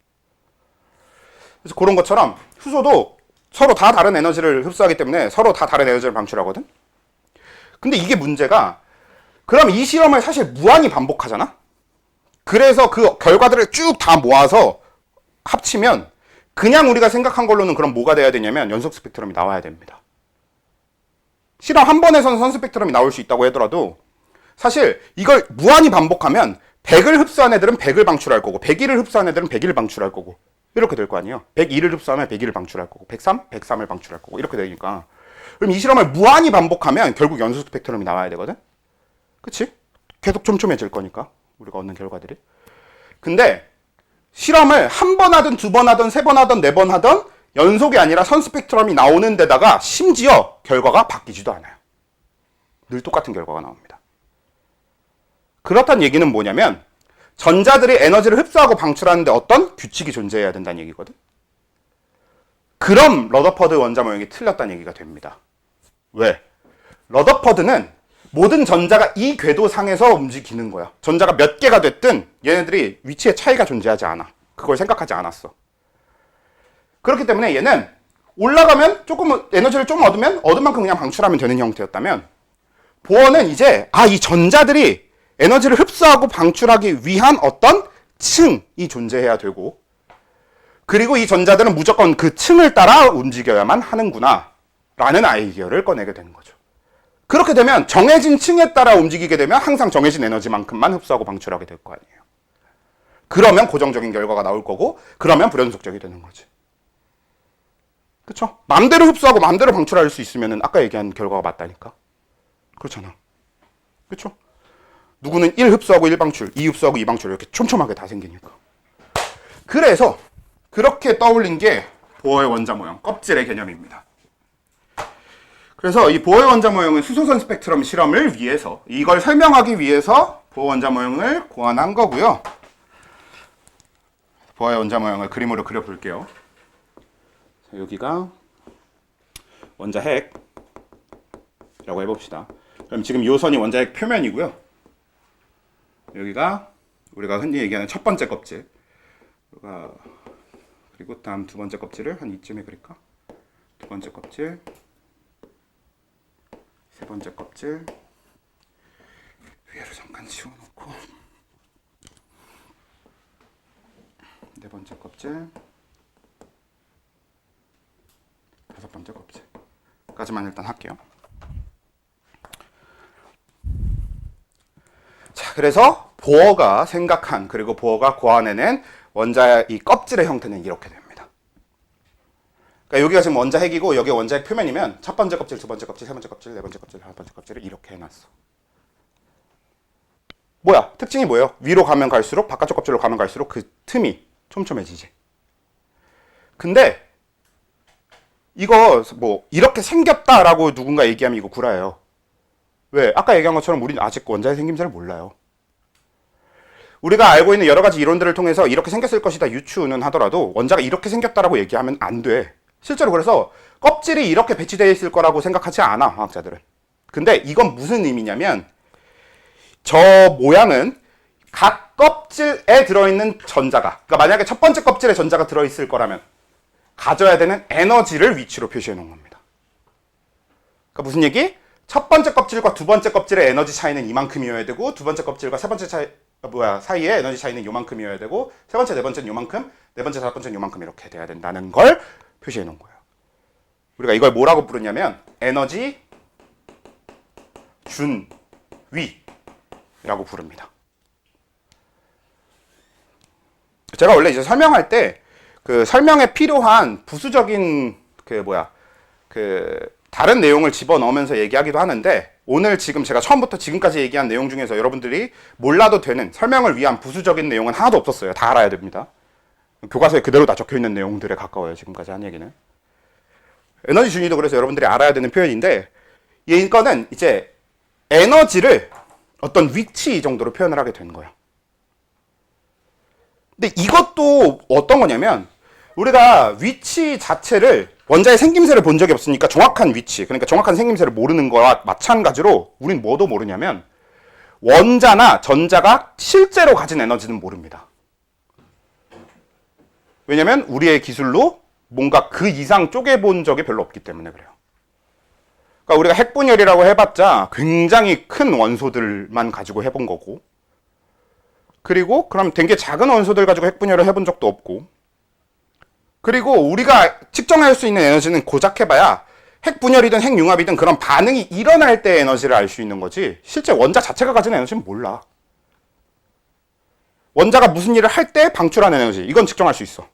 그래서 그런 것처럼 수소도 서로 다 다른 에너지를 흡수하기 때문에 서로 다 다른 에너지를 방출하거든. 근데 이게 문제가 그럼 이 실험을 사실 무한히 반복하잖아. 그래서 그 결과들을 쭉 다 모아서 합치면 그냥 우리가 생각한 걸로는 그럼 뭐가 돼야 되냐면 연속 스펙트럼이 나와야 됩니다. 실험 한 번에서는 선 스펙트럼이 나올 수 있다고 하더라도 사실 이걸 무한히 반복하면 100을 흡수한 애들은 100을 방출할 거고 101을 흡수한 애들은 101을 방출할 거고 이렇게 될 거 아니에요. 102를 흡수하면 102를 방출할 거고 103, 103을 방출할 거고 이렇게 되니까 그럼 이 실험을 무한히 반복하면 결국 연속 스펙트럼이 나와야 되거든. 그치? 계속 촘촘해질 거니까 우리가 얻는 결과들이. 근데 실험을 한 번 하든 두 번 하든 세 번 하든 네 번 하든 연속이 아니라 선 스펙트럼이 나오는 데다가 심지어 결과가 바뀌지도 않아요. 늘 똑같은 결과가 나옵니다. 그렇다는 얘기는 뭐냐면 전자들이 에너지를 흡수하고 방출하는데 어떤 규칙이 존재해야 된다는 얘기거든. 그럼 러더퍼드 원자 모형이 틀렸다는 얘기가 됩니다. 왜? 러더퍼드는 모든 전자가 이 궤도상에서 움직이는 거야. 전자가 몇 개가 됐든 얘네들이 위치에 차이가 존재하지 않아. 그걸 생각하지 않았어. 그렇기 때문에 얘는 올라가면 조금 에너지를 좀 얻으면 얻은 만큼 그냥 방출하면 되는 형태였다면 보어는 이제 이 전자들이 에너지를 흡수하고 방출하기 위한 어떤 층이 존재해야 되고 그리고 이 전자들은 무조건 그 층을 따라 움직여야만 하는구나 라는 아이디어를 꺼내게 되는 거죠. 그렇게 되면 정해진 층에 따라 움직이게 되면 항상 정해진 에너지만큼만 흡수하고 방출하게 될 거 아니에요. 그러면 고정적인 결과가 나올 거고 그러면 불연속적이 되는 거지. 그쵸? 마음대로 흡수하고 마음대로 방출할 수 있으면 아까 얘기한 결과가 맞다니까. 그렇잖아. 그쵸? 누구는 1 흡수하고 1 방출, 2 흡수하고 2 방출 이렇게 촘촘하게 다 생기니까. 그래서 그렇게 떠올린 게 보어의 원자 모형, 껍질의 개념입니다. 그래서 이 보어 원자 모형은 수소선 스펙트럼 실험을 위해서, 이걸 설명하기 위해서 보어 원자 모형을 고안한 거고요. 보어 원자 모형을 그림으로 그려볼게요. 자, 여기가 원자 핵이라고 해봅시다. 그럼 지금 이 선이 원자 핵 표면이고요. 여기가 우리가 흔히 얘기하는 첫 번째 껍질. 그리고 다음 두 번째 껍질을 한 이쯤에 그릴까? 두 번째 껍질, 세 번째 껍질, 위에를 잠깐 지워놓고, 네 번째 껍질, 다섯 번째 껍질까지만 일단 할게요. 자, 그래서 보어가 생각한, 그리고 보어가 고안해낸 원자의 이 껍질의 형태는 이렇게 됩니다. 그러니까 여기가 지금 원자 핵이고 여기 원자 핵 표면이면 첫 번째 껍질, 두 번째 껍질, 세 번째 껍질, 네 번째 껍질, 다섯 번째 껍질을 이렇게 해놨어. 뭐야? 특징이 뭐예요? 위로 가면 갈수록, 바깥쪽 껍질로 가면 갈수록 그 틈이 촘촘해지지. 근데 이거 뭐 이렇게 생겼다라고 누군가 얘기하면 이거 구라예요. 왜? 아까 얘기한 것처럼 우리는 아직 원자의 생김새를 몰라요. 우리가 알고 있는 여러 가지 이론들을 통해서 이렇게 생겼을 것이다 유추는 하더라도 원자가 이렇게 생겼다라고 얘기하면 안 돼. 실제로 그래서 껍질이 이렇게 배치되어 있을 거라고 생각하지 않아, 화학자들은. 근데 이건 무슨 의미냐면 저 모양은 각 껍질에 들어있는 전자가, 그러니까 만약에 첫 번째 껍질에 전자가 들어있을 거라면 가져야 되는 에너지를 위치로 표시해 놓은 겁니다. 그러니까 무슨 얘기? 첫 번째 껍질과 두 번째 껍질의 에너지 차이는 이만큼이어야 되고, 두 번째 껍질과 세 번째 사이에 에너지 차이는 요만큼이어야 되고, 세 번째, 네 번째는 요만큼, 네 번째, 다섯 번째는 요만큼 이렇게 돼야 된다는 걸 표시해 놓은 거예요. 우리가 이걸 뭐라고 부르냐면 에너지 준위라고 부릅니다. 제가 원래 이제 설명할 때 그 설명에 필요한 부수적인 다른 내용을 집어넣으면서 얘기하기도 하는데, 오늘 지금 제가 처음부터 지금까지 얘기한 내용 중에서 여러분들이 몰라도 되는 설명을 위한 부수적인 내용은 하나도 없었어요. 다 알아야 됩니다. 교과서에 그대로 다 적혀있는 내용들에 가까워요. 지금까지 한 얘기는. 에너지 준위도 그래서 여러분들이 알아야 되는 표현인데, 이거는 이제 에너지를 어떤 위치 정도로 표현을 하게 되는 거예요. 근데 이것도 어떤 거냐면, 우리가 위치 자체를, 원자의 생김새를 본 적이 없으니까 정확한 위치, 그러니까 정확한 생김새를 모르는 거와 마찬가지로 우린 뭐도 모르냐면 원자나 전자가 실제로 가진 에너지는 모릅니다. 왜냐면 우리의 기술로 뭔가 그 이상 쪼개본 적이 별로 없기 때문에 그래요. 그러니까 우리가 핵분열이라고 해봤자 굉장히 큰 원소들만 가지고 해본 거고, 그리고 그럼 되게 작은 원소들 가지고 핵분열을 해본 적도 없고, 그리고 우리가 측정할 수 있는 에너지는 고작 해봐야 핵분열이든 핵융합이든 그런 반응이 일어날 때 에너지를 알 수 있는 거지, 실제 원자 자체가 가진 에너지는 몰라. 원자가 무슨 일을 할 때 방출하는 에너지, 이건 측정할 수 있어.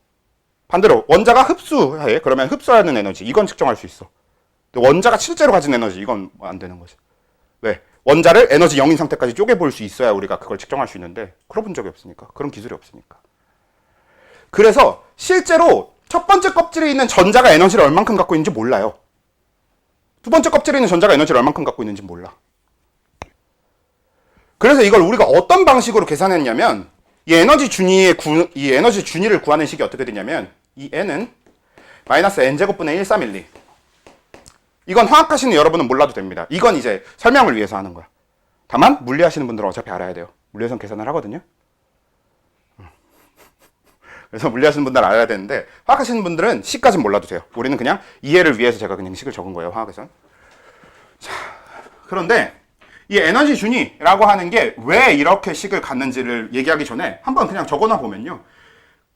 반대로 원자가 흡수해, 그러면 흡수하는 에너지, 이건 측정할 수 있어. 근데 원자가 실제로 가진 에너지, 이건 안 되는 거지. 왜? 원자를 에너지 0인 상태까지 쪼개볼 수 있어야 우리가 그걸 측정할 수 있는데, 그런 본 적이 없으니까, 그런 기술이 없으니까. 그래서 실제로 첫 번째 껍질에 있는 전자가 에너지를 얼만큼 갖고 있는지 몰라요. 두 번째 껍질에 있는 전자가 에너지를 얼만큼 갖고 있는지 몰라. 그래서 이걸 우리가 어떤 방식으로 계산했냐면, 이 에너지 준위를 구하는 식이 어떻게 되냐면, 이 n은 마이너스 n제곱분의 1312. 이건 화학하시는 여러분은 몰라도 됩니다. 이건 이제 설명을 위해서 하는 거야. 다만 물리하시는 분들은 어차피 알아야 돼요. 물리에선 계산을 하거든요. 그래서 물리하시는 분들은 알아야 되는데, 화학하시는 분들은 식까지는 몰라도 돼요. 우리는 그냥 이해를 위해서 제가 그냥 식을 적은 거예요, 화학에선. 자, 그런데 이 에너지 준위라고 하는 게 왜 이렇게 식을 갖는지를 얘기하기 전에 한번 그냥 적어놔 보면요.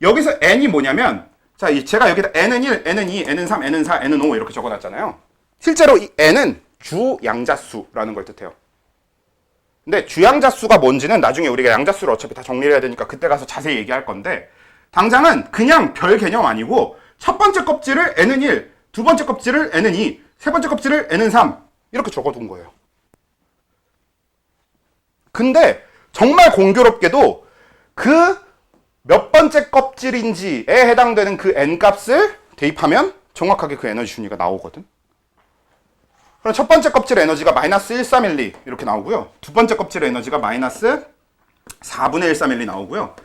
여기서 n이 뭐냐면, 자, 제가 여기다 n은 1, n은 2, n은 3, n은 4, n은 5 이렇게 적어놨잖아요. 실제로 이 n은 주양자수라는 걸 뜻해요. 근데 주양자수가 뭔지는 나중에 우리가 양자수를 어차피 다 정리를 해야 되니까 그때 가서 자세히 얘기할 건데, 당장은 그냥 별 개념 아니고 첫 번째 껍질을 n은 1, 두 번째 껍질을 n은 2, 세 번째 kop질을 n은 3 이렇게 적어둔 거예요. 근데 정말 공교롭게도 그 몇 번째 껍질인지에 해당되는 그 n 값을 대입하면 정확하게 그 에너지 준위가 나오거든. 그럼 첫 번째 껍질의 에너지가 마이너스 1,312 이렇게 나오고요. 두 번째 껍질의 에너지가 마이너스 4분의 1,312 나오고요.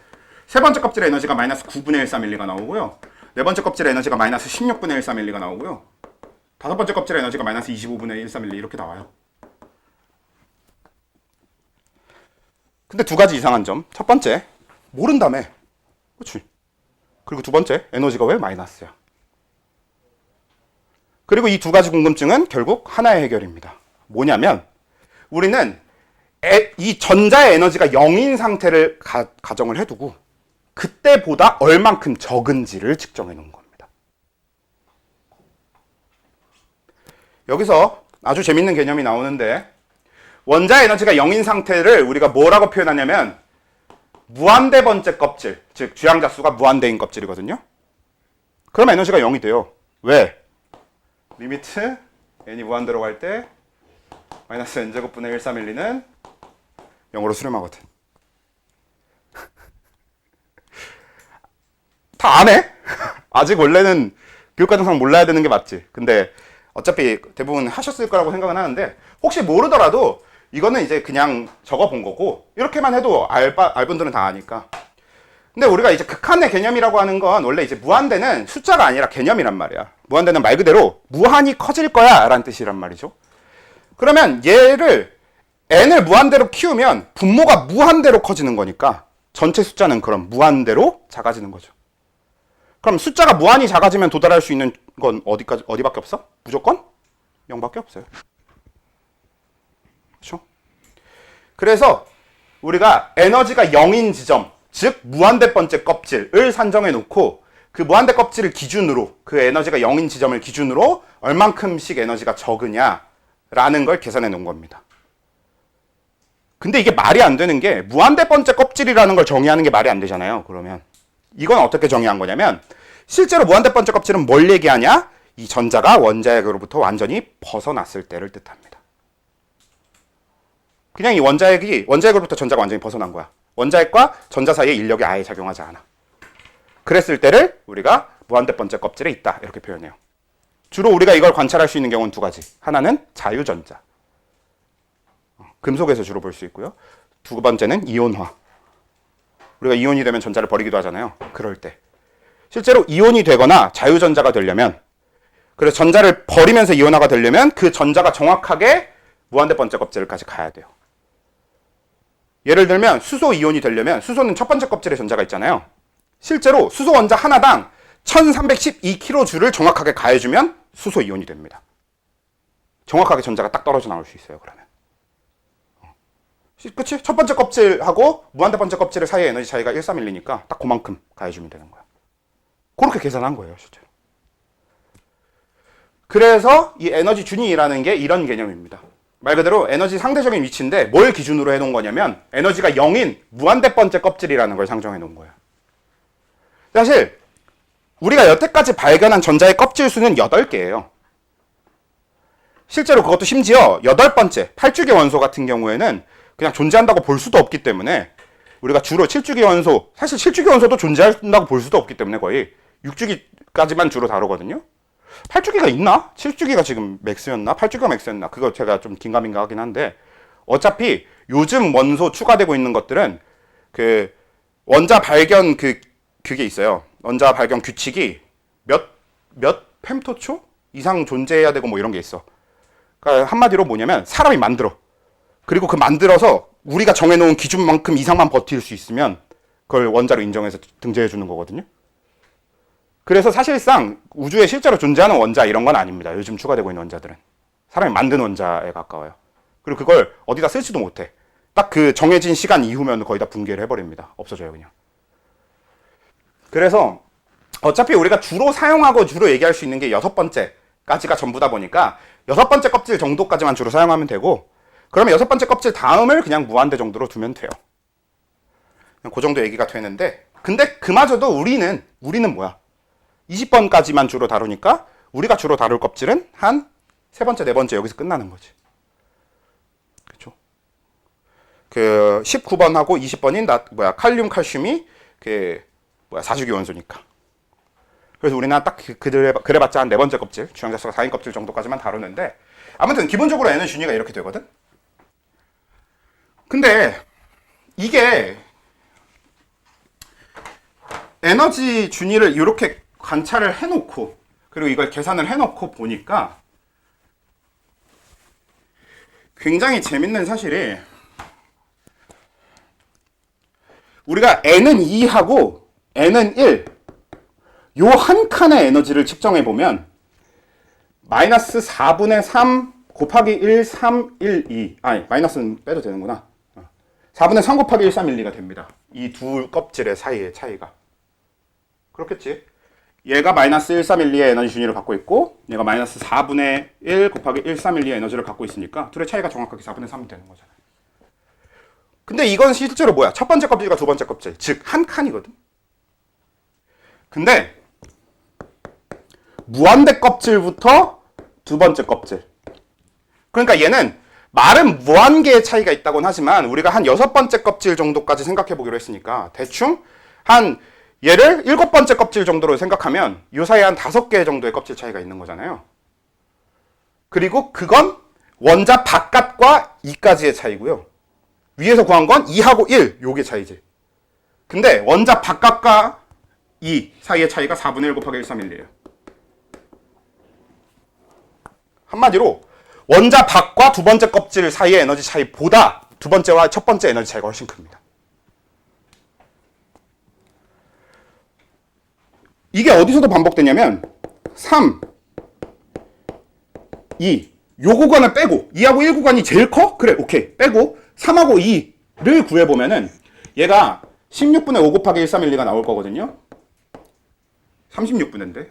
세 번째 껍질의 에너지가 마이너스 9분의 1,312가 나오고요. 네 번째 껍질의 에너지가 마이너스 16분의 1,312가 나오고요. 다섯 번째 kop질의 에너지가 마이너스 25분의 1,312 이렇게 나와요. 근데 두 가지 이상한 점. 첫 번째, 모른다며. 그렇지. 그리고 두 번째, 에너지가 왜 마이너스야? 그리고 이 두 가지 궁금증은 결국 하나의 해결입니다. 뭐냐면 우리는 이 전자의 에너지가 0인 상태를 가정을 해두고 그때보다 얼만큼 적은지를 측정해 놓은 겁니다. 여기서 아주 재밌는 개념이 나오는데 원자의 에너지가 0인 상태를 우리가 뭐라고 표현하냐면 무한대 번째 껍질, 즉 주양자수가 무한대인 껍질이거든요. 그럼 에너지가 0이 돼요. 왜? 리미트 n이 무한대로 갈 때 마이너스 n제곱분의 1,312는 0으로 수렴하거든. 다 안 해? 아직 원래는 교육과정상 몰라야 되는 게 맞지. 근데 어차피 대부분 하셨을 거라고 생각은 하는데 혹시 모르더라도 이거는 이제 그냥 적어본 거고 이렇게만 해도 알 분들은 다 아니까. 근데 우리가 이제 극한의 개념이라고 하는 건 원래 이제 무한대는 숫자가 아니라 개념이란 말이야. 무한대는 말 그대로 무한히 커질 거야 라는 뜻이란 말이죠. 그러면 얘를 n을 무한대로 키우면 분모가 무한대로 커지는 거니까 전체 숫자는 그럼 무한대로 작아지는 거죠. 그럼 숫자가 무한히 작아지면 도달할 수 있는 건 어디밖에 없어? 무조건 0밖에 없어요. 그렇죠? 그래서 우리가 에너지가 0인 지점, 즉 무한대 번째 껍질을 산정해 놓고 그 무한대 껍질을 기준으로 그 에너지가 0인 지점을 기준으로 얼만큼씩 에너지가 적으냐라는 걸 계산해 놓은 겁니다. 근데 이게 말이 안 되는 게 무한대 번째 껍질이라는 걸 정의하는 게 말이 안 되잖아요. 그러면 이건 어떻게 정의한 거냐면 실제로 무한대 번째 껍질은 뭘 얘기하냐? 이 전자가 원자핵으로부터 완전히 벗어났을 때를 뜻합니다. 그냥 이 원자핵으로부터 전자가 완전히 벗어난 거야. 원자핵과 전자 사이에 인력이 아예 작용하지 않아. 그랬을 때를 우리가 무한대 번째 껍질에 있다 이렇게 표현해요. 주로 우리가 이걸 관찰할 수 있는 경우는 두 가지. 하나는 자유전자. 금속에서 주로 볼 수 있고요. 두 번째는 이온화. 우리가 이온이 되면 전자를 버리기도 하잖아요. 그럴 때. 실제로 이온이 되거나 자유전자가 되려면 그래서 전자를 버리면서 이온화가 되려면 그 전자가 정확하게 무한대 번째 껍질까지 가야 돼요. 예를 들면 수소 이온이 되려면 수소는 첫 번째 껍질에 전자가 있잖아요. 실제로 수소 원자 하나당 1312kJ를 정확하게 가해주면 수소 이온이 됩니다. 정확하게 전자가 딱 떨어져 나올 수 있어요. 그러면. 그치? 첫 번째 껍질하고 무한대 번째 껍질 사이의 에너지 차이가 1,312니까 딱 그만큼 가해주면 되는 거야. 그렇게 계산한 거예요, 실제로. 그래서 이 에너지 준위라는 게 이런 개념입니다. 말 그대로 에너지 상대적인 위치인데 뭘 기준으로 해놓은 거냐면 에너지가 0인 무한대 번째 껍질이라는 걸 상정해 놓은 거예요. 사실 우리가 여태까지 발견한 전자의 껍질 수는 8개예요. 실제로 그것도 심지어 8번째 8주기 원소 같은 경우에는 그냥 존재한다고 볼 수도 없기 때문에 우리가 주로 7주기 원소, 사실 7주기 원소도 존재한다고 볼 수도 없기 때문에 거의 6주기까지만 주로 다루거든요. 8주기가 있나? 7주기가 지금 맥스였나? 8주기가 맥스였나? 그거 제가 좀 긴가민가 하긴 한데 어차피 요즘 원소 추가되고 있는 것들은 그 원자 발견 그게 있어요. 원자 발견 규칙이 몇 펨토초 이상 존재해야 되고 뭐 이런 게 있어. 그러니까 한마디로 뭐냐면 사람이 만들어. 그리고 그 만들어서 우리가 정해놓은 기준만큼 이상만 버틸 수 있으면 그걸 원자로 인정해서 등재해 주는 거거든요. 그래서 사실상 우주에 실제로 존재하는 원자 이런 건 아닙니다. 요즘 추가되고 있는 원자들은. 사람이 만든 원자에 가까워요. 그리고 그걸 어디다 쓰지도 못해. 딱 그 정해진 시간 이후면 거의 다 붕괴를 해버립니다. 없어져요, 그냥. 그래서 어차피 우리가 주로 사용하고 주로 얘기할 수 있는 게 6번째까지가 전부다 보니까 6번째 껍질 정도까지만 주로 사용하면 되고 그러면 6번째 껍질 다음을 그냥 무한대 정도로 두면 돼요. 그 정도 얘기가 되는데 근데 그마저도 우리는 뭐야? 20번까지만 주로 다루니까 우리가 주로 다룰 껍질은 한 3번째, 4번째 여기서 끝나는 거지. 그렇죠? 그 19번하고 20번인 칼륨, 칼슘이 그 4주기 원소니까. 그래서 우리는 딱 그래봤자 한 4번째 껍질, 주양자수가 4인 껍질 정도까지만 다루는데 아무튼 기본적으로 에너지 준위가 이렇게 되거든. 근데 이게 에너지 준위를 이렇게 관찰을 해놓고 그리고 이걸 계산을 해놓고 보니까 굉장히 재밌는 사실이, 우리가 n은 2하고 n은 1, 요 한 칸의 에너지를 측정해 보면 마이너스 4분의 3 곱하기 1, 3, 1, 2, 아니 마이너스는 빼도 되는구나. 4분의 3 곱하기 1, 3, 1, 2가 됩니다. 이 두 껍질의 사이의 차이가. 그렇겠지. 얘가 마이너스 1, 3, 1, 2의 에너지 준위를 갖고 있고 얘가 마이너스 4분의 1 곱하기 1, 3, 1, 2의 에너지를 갖고 있으니까 둘의 차이가 정확하게 4분의 3이 되는 거잖아요. 근데 이건 실제로 뭐야? 첫 번째 껍질과 두 번째 껍질, 즉 한 칸이거든. 근데 무한대 껍질부터 두 번째 껍질, 그러니까 얘는 말은 무한개의 차이가 있다고는 하지만 우리가 한 6번째 껍질 정도까지 생각해 보기로 했으니까 대충 한 얘를 7번째 껍질 정도로 생각하면 이 사이에 한 5개 정도의 껍질 차이가 있는 거잖아요. 그리고 그건 원자 바깥과 2까지의 차이고요. 위에서 구한 건 2하고 1, 요게 차이지. 근데 원자 바깥과 2 사이의 차이가 4분의 1 곱하기 1, 3, 1이에요. 한마디로 원자 밖과 두 번째 껍질 사이의 에너지 차이보다 두 번째와 첫 번째 에너지 차이가 훨씬 큽니다. 이게 어디서도 반복되냐면 3, 2, 요 구간을 빼고 2하고 1 구간이 제일 커? 그래, 오케이. 빼고 3하고 2를 구해보면은 얘가 16분의 5 곱하기 1, 3, 1, 2가 나올 거거든요. 36분인데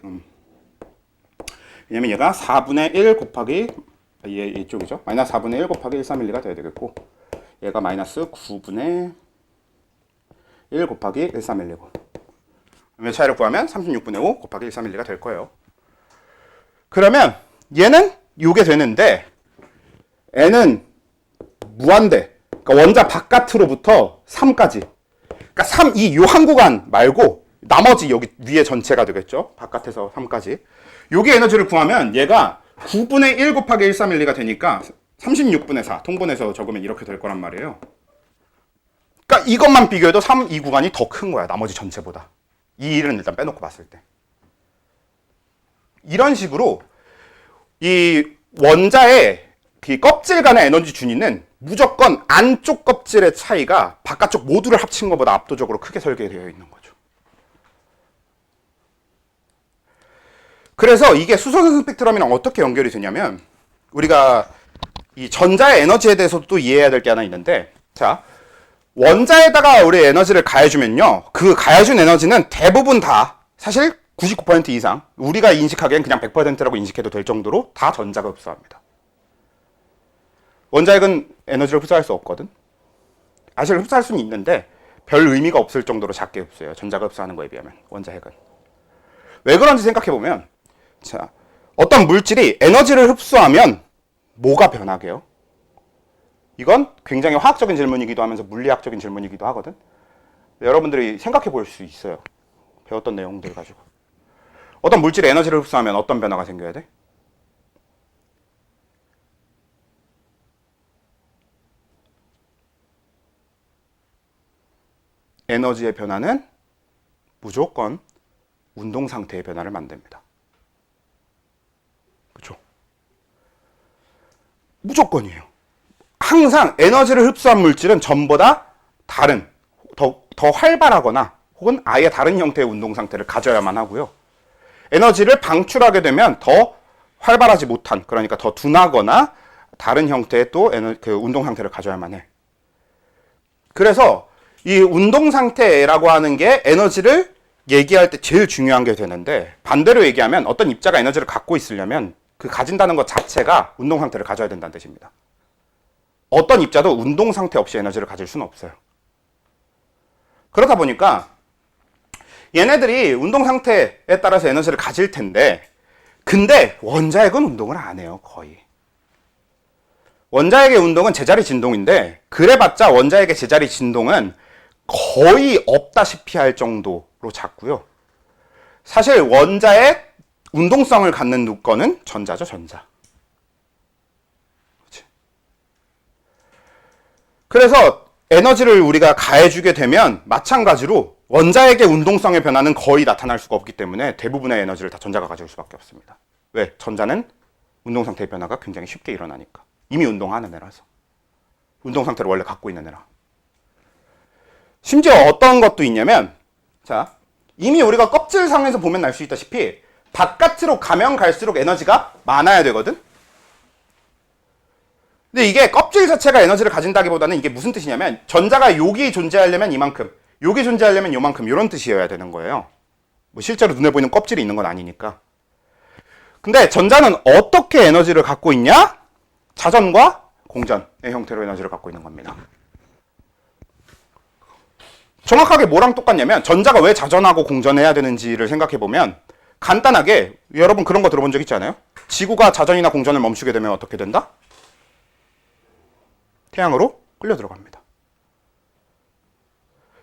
왜냐면 얘가 4분의 1 곱하기 얘 이쪽이죠. 마이너스 4분의 1 곱하기 1, 3, 1, 2가 돼야 되겠고 얘가 마이너스 9분의 1 곱하기 1, 3, 1, 2고 의 차이를 구하면 36분의 5 곱하기 1, 3, 1, 2가 될 거예요. 그러면 얘는 요게 되는데 n은 무한대, 그러니까 원자 바깥으로부터 3까지, 그러니까 3, 2 요 한 구간 말고 나머지 여기 위에 전체가 되겠죠. 바깥에서 3까지. 요게 에너지를 구하면 얘가 9분의 1 곱하기 1, 3, 1, 2가 되니까 36분의 4 통분해서 적으면 이렇게 될 거란 말이에요. 그러니까 이것만 비교해도 3, 2 구간이 더 큰 거야. 나머지 전체보다. 이 일은 일단 빼놓고 봤을 때. 이런 식으로 이 원자의 이 껍질 간의 에너지 준위는 무조건 안쪽 껍질의 차이가 바깥쪽 모두를 합친 것보다 압도적으로 크게 설계되어 있는 거죠. 그래서 이게 수소선 스펙트럼이랑 어떻게 연결이 되냐면 우리가 이 전자의 에너지에 대해서도 또 이해해야 될 게 하나 있는데, 자, 원자에다가 우리 에너지를 가해주면요, 그 가해준 에너지는 대부분 다 사실 99% 이상 우리가 인식하기엔 그냥 100%라고 인식해도 될 정도로 다 전자가 흡수합니다. 원자핵은 에너지를 흡수할 수 없거든. 사실 흡수할 수는 있는데 별 의미가 없을 정도로 작게 흡수해요. 전자가 흡수하는 거에 비하면 원자핵은. 왜 그런지 생각해보면, 자, 어떤 물질이 에너지를 흡수하면 뭐가 변하게요? 이건 굉장히 화학적인 질문이기도 하면서 물리학적인 질문이기도 하거든. 여러분들이 생각해 볼 수 있어요. 배웠던 내용들 가지고. 어떤 물질이 에너지를 흡수하면 어떤 변화가 생겨야 돼? 에너지의 변화는 무조건 운동 상태의 변화를 만듭니다. 그렇죠? 무조건이에요. 항상 에너지를 흡수한 물질은 전보다 다른, 더 활발하거나 혹은 아예 다른 형태의 운동 상태를 가져야만 하고요. 에너지를 방출하게 되면 더 활발하지 못한, 그러니까 더 둔하거나 다른 형태의 또 그 운동 상태를 가져야만 해. 그래서 이 운동 상태라고 하는 게 에너지를 얘기할 때 제일 중요한 게 되는데, 반대로 얘기하면 어떤 입자가 에너지를 갖고 있으려면 그 가진다는 것 자체가 운동 상태를 가져야 된다는 뜻입니다. 어떤 입자도 운동 상태 없이 에너지를 가질 수는 없어요. 그러다 보니까 얘네들이 운동 상태에 따라서 에너지를 가질 텐데, 근데 원자핵은 운동을 안 해요, 거의. 원자핵의 운동은 제자리 진동인데, 그래봤자 원자핵의 제자리 진동은 거의 없다시피 할 정도로 작고요. 사실 원자의 운동성을 갖는 거는 전자죠, 전자. 그래서 에너지를 우리가 가해주게 되면 마찬가지로 원자핵의 운동성의 변화는 거의 나타날 수가 없기 때문에 대부분의 에너지를 다 전자가 가져올 수밖에 없습니다. 왜? 전자는 운동 상태의 변화가 굉장히 쉽게 일어나니까. 이미 운동하는 애라서. 운동 상태를 원래 갖고 있는 애라. 심지어 어떤 것도 있냐면, 자, 이미 우리가 껍질상에서 보면 알 수 있다시피 바깥으로 가면 갈수록 에너지가 많아야 되거든? 근데 이게 껍질 자체가 에너지를 가진다기보다는 이게 무슨 뜻이냐면 전자가 여기 존재하려면 이만큼, 여기 존재하려면 요만큼 이런 뜻이어야 되는 거예요. 뭐 실제로 눈에 보이는 껍질이 있는 건 아니니까. 근데 전자는 어떻게 에너지를 갖고 있냐? 자전과 공전의 형태로 에너지를 갖고 있는 겁니다. 정확하게 뭐랑 똑같냐면 전자가 왜 자전하고 공전해야 되는지를 생각해보면 간단하게 여러분 그런 거 들어본 적 있지 않아요? 지구가 자전이나 공전을 멈추게 되면 어떻게 된다? 태양으로 끌려 들어갑니다.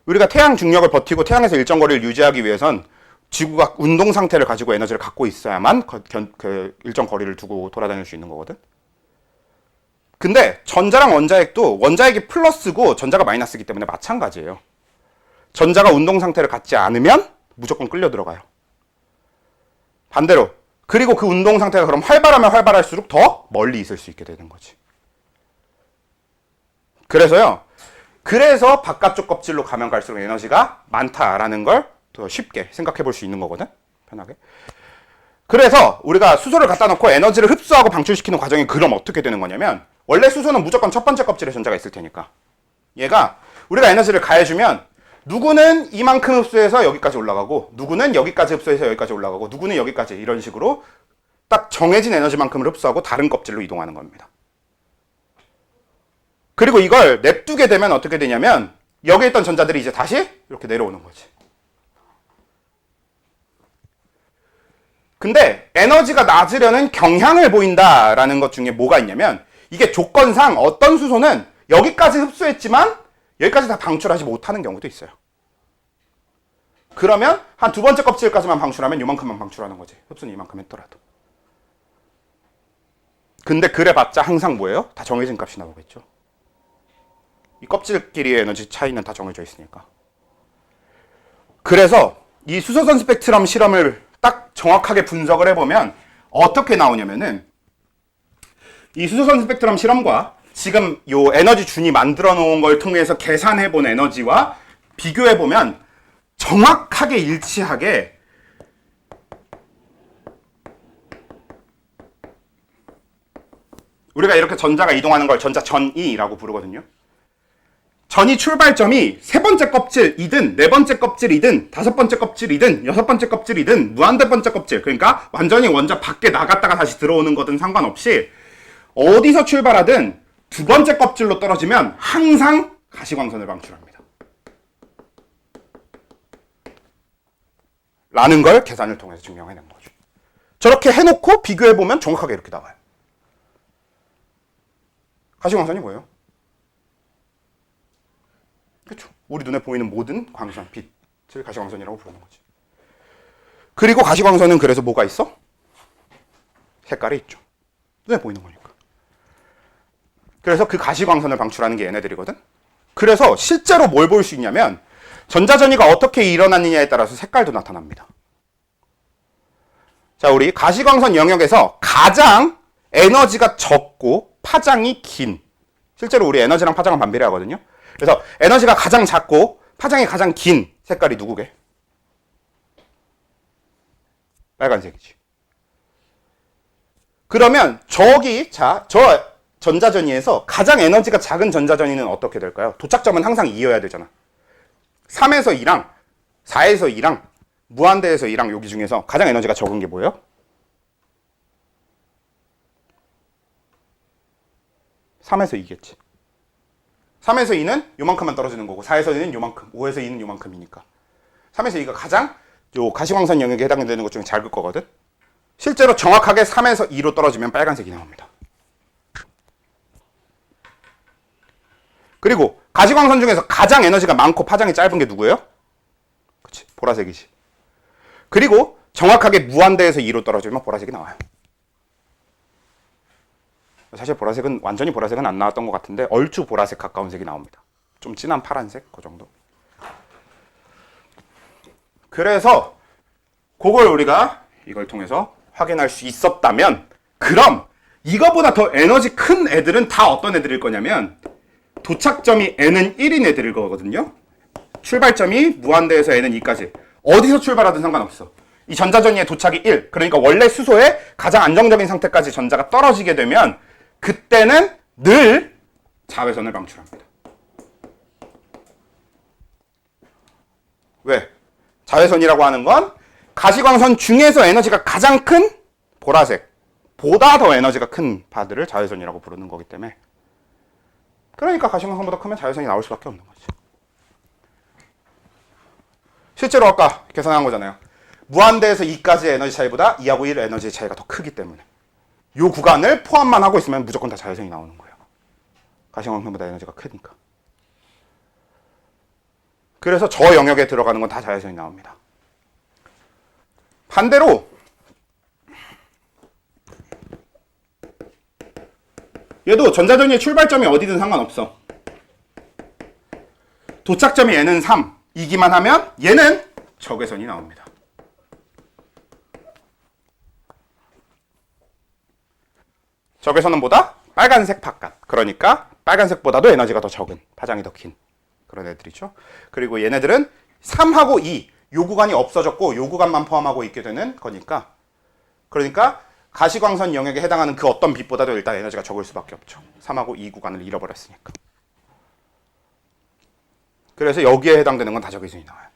우리가 태양 중력을 버티고 태양에서 일정 거리를 유지하기 위해선 지구가 운동 상태를 가지고 에너지를 갖고 있어야만 그 일정 거리를 두고 돌아다닐 수 있는 거거든. 근데 전자랑 원자핵도 원자핵이 플러스고 전자가 마이너스이기 때문에 마찬가지예요. 전자가 운동 상태를 갖지 않으면 무조건 끌려 들어가요. 반대로. 그리고 그 운동 상태가 그럼 활발하면 활발할수록 더 멀리 있을 수 있게 되는 거지. 그래서 바깥쪽 껍질로 가면 갈수록 에너지가 많다라는 걸 더 쉽게 생각해 볼 수 있는 거거든. 편하게. 그래서 우리가 수소를 갖다 놓고 에너지를 흡수하고 방출시키는 과정이 그럼 어떻게 되는 거냐면 원래 수소는 무조건 첫 번째 껍질에 전자가 있을 테니까 얘가 우리가 에너지를 가해주면 누구는 이만큼 흡수해서 여기까지 올라가고 누구는 여기까지 흡수해서 여기까지 올라가고 누구는 여기까지 이런 식으로 딱 정해진 에너지만큼을 흡수하고 다른 껍질로 이동하는 겁니다. 그리고 이걸 냅두게 되면 어떻게 되냐면 여기에 있던 전자들이 이제 다시 이렇게 내려오는 거지. 근데 에너지가 낮으려는 경향을 보인다라는 것 중에 뭐가 있냐면 이게 조건상 어떤 수소는 여기까지 흡수했지만 여기까지 다 방출하지 못하는 경우도 있어요. 그러면 한 두 번째 껍질까지만 방출하면 요만큼만 방출하는 거지. 흡수는 이만큼 했더라도. 근데 그래봤자 항상 뭐예요? 다 정해진 값이 나오겠죠. 이 껍질끼리의 에너지 차이는 다 정해져 있으니까. 그래서 이 수소선 스펙트럼 실험을 딱 정확하게 분석을 해보면 어떻게 나오냐면은 이 수소선 스펙트럼 실험과 지금 요 에너지 준이 만들어 놓은 걸 통해서 계산해 본 에너지와 비교해 보면 정확하게 일치하게 우리가 이렇게 전자가 이동하는 걸 전자 전이라고 부르거든요. 전이 출발점이 세 번째 껍질이든 네 번째 껍질이든 다섯 번째 껍질이든 여섯 번째 껍질이든 무한대 번째 껍질, 그러니까 완전히 원자 밖에 나갔다가 다시 들어오는 거든 상관없이 어디서 출발하든 두 번째 껍질로 떨어지면 항상 가시광선을 방출합니다. 라는 걸 계산을 통해서 증명해낸 거죠. 저렇게 해놓고 비교해보면 정확하게 이렇게 나와요. 가시광선이 뭐예요? 그렇죠. 우리 눈에 보이는 모든 광선, 빛을 가시광선이라고 부르는 거지. 그리고 가시광선은 그래서 뭐가 있어? 색깔이 있죠. 눈에 보이는 거니까. 그래서 그 가시광선을 방출하는 게 얘네들이거든. 그래서 실제로 뭘 볼 수 있냐면 전자전이가 어떻게 일어났느냐에 따라서 색깔도 나타납니다. 자, 우리 가시광선 영역에서 가장 에너지가 적고 파장이 긴, 실제로 우리 에너지랑 파장은 반비례하거든요. 그래서 에너지가 가장 작고 파장이 가장 긴 색깔이 누구게? 빨간색이지. 그러면 저기, 자, 저 전자전이에서 가장 에너지가 작은 전자전이는 어떻게 될까요? 도착점은 항상 2여야 되잖아. 3에서 2랑 4에서 2랑 무한대에서 2랑 여기 중에서 가장 에너지가 적은 게 뭐예요? 3에서 2겠지. 3에서 2는 요만큼만 떨어지는 거고 4에서 2는 요만큼, 5에서 2는 요만큼이니까 3에서 2가 가장 요 가시광선 영역에 해당되는 것 중에 작을 거거든. 실제로 정확하게 3에서 2로 떨어지면 빨간색이 나옵니다. 그리고 가시광선 중에서 가장 에너지가 많고 파장이 짧은 게 누구예요? 그치, 보라색이지. 그리고 정확하게 무한대에서 2로 떨어지면 보라색이 나와요. 사실 보라색은 완전히 보라색은 안 나왔던 것 같은데 얼추 보라색 가까운 색이 나옵니다. 좀 진한 파란색 그 정도. 그래서 그걸 우리가 이걸 통해서 확인할 수 있었다면, 그럼 이거보다 더 에너지 큰 애들은 다 어떤 애들일 거냐면 도착점이 n은 1인 애들일 거거든요. 출발점이 무한대에서 n은 2까지. 어디서 출발하든 상관없어. 이 전자전이의 도착이 1. 그러니까 원래 수소의 가장 안정적인 상태까지 전자가 떨어지게 되면 그때는 늘 자외선을 방출합니다. 왜? 자외선이라고 하는 건 가시광선 중에서 에너지가 가장 큰 보라색, 보다 더 에너지가 큰 바들을 자외선이라고 부르는 거기 때문에, 그러니까 가시광선보다 크면 자외선이 나올 수밖에 없는 거지. 실제로 아까 계산한 거잖아요. 무한대에서 2까지의 에너지 차이보다 2하고 1 에너지 차이가 더 크기 때문에 이 구간을 포함만 하고 있으면 무조건 다 자외선이 나오는 거예요. 가시광선보다 에너지가 크니까. 그래서 저 영역에 들어가는 건 다 자외선이 나옵니다. 반대로 얘도 전자전이의 출발점이 어디든 상관없어. 도착점이 얘는 3 이기만 하면 얘는 적외선이 나옵니다. 적외선은 보다 빨간색 바깥. 그러니까 빨간색보다도 에너지가 더 적은, 파장이 더 긴 그런 애들이죠. 그리고 얘네들은 3하고 2, 요 구간이 없어졌고 요 구간만 포함하고 있게 되는 거니까, 그러니까 가시광선 영역에 해당하는 그 어떤 빛보다도 일단 에너지가 적을 수밖에 없죠. 3하고 2 구간을 잃어버렸으니까. 그래서 여기에 해당되는 건 다 적외선이 나와요.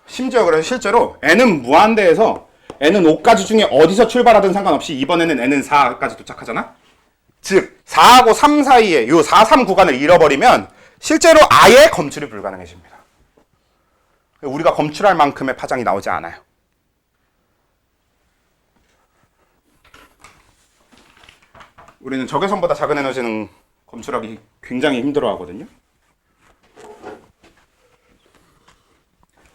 심지어 그래서 실제로 n은 무한대에서 n은 5까지 중에 어디서 출발하든 상관없이 이번에는 n은 4까지 도착하잖아? 즉 4하고 3 사이에 요 4, 3 구간을 잃어버리면 실제로 아예 검출이 불가능해집니다. 우리가 검출할 만큼의 파장이 나오지 않아요. 우리는 적외선보다 작은 에너지는 검출하기 굉장히 힘들어 하거든요.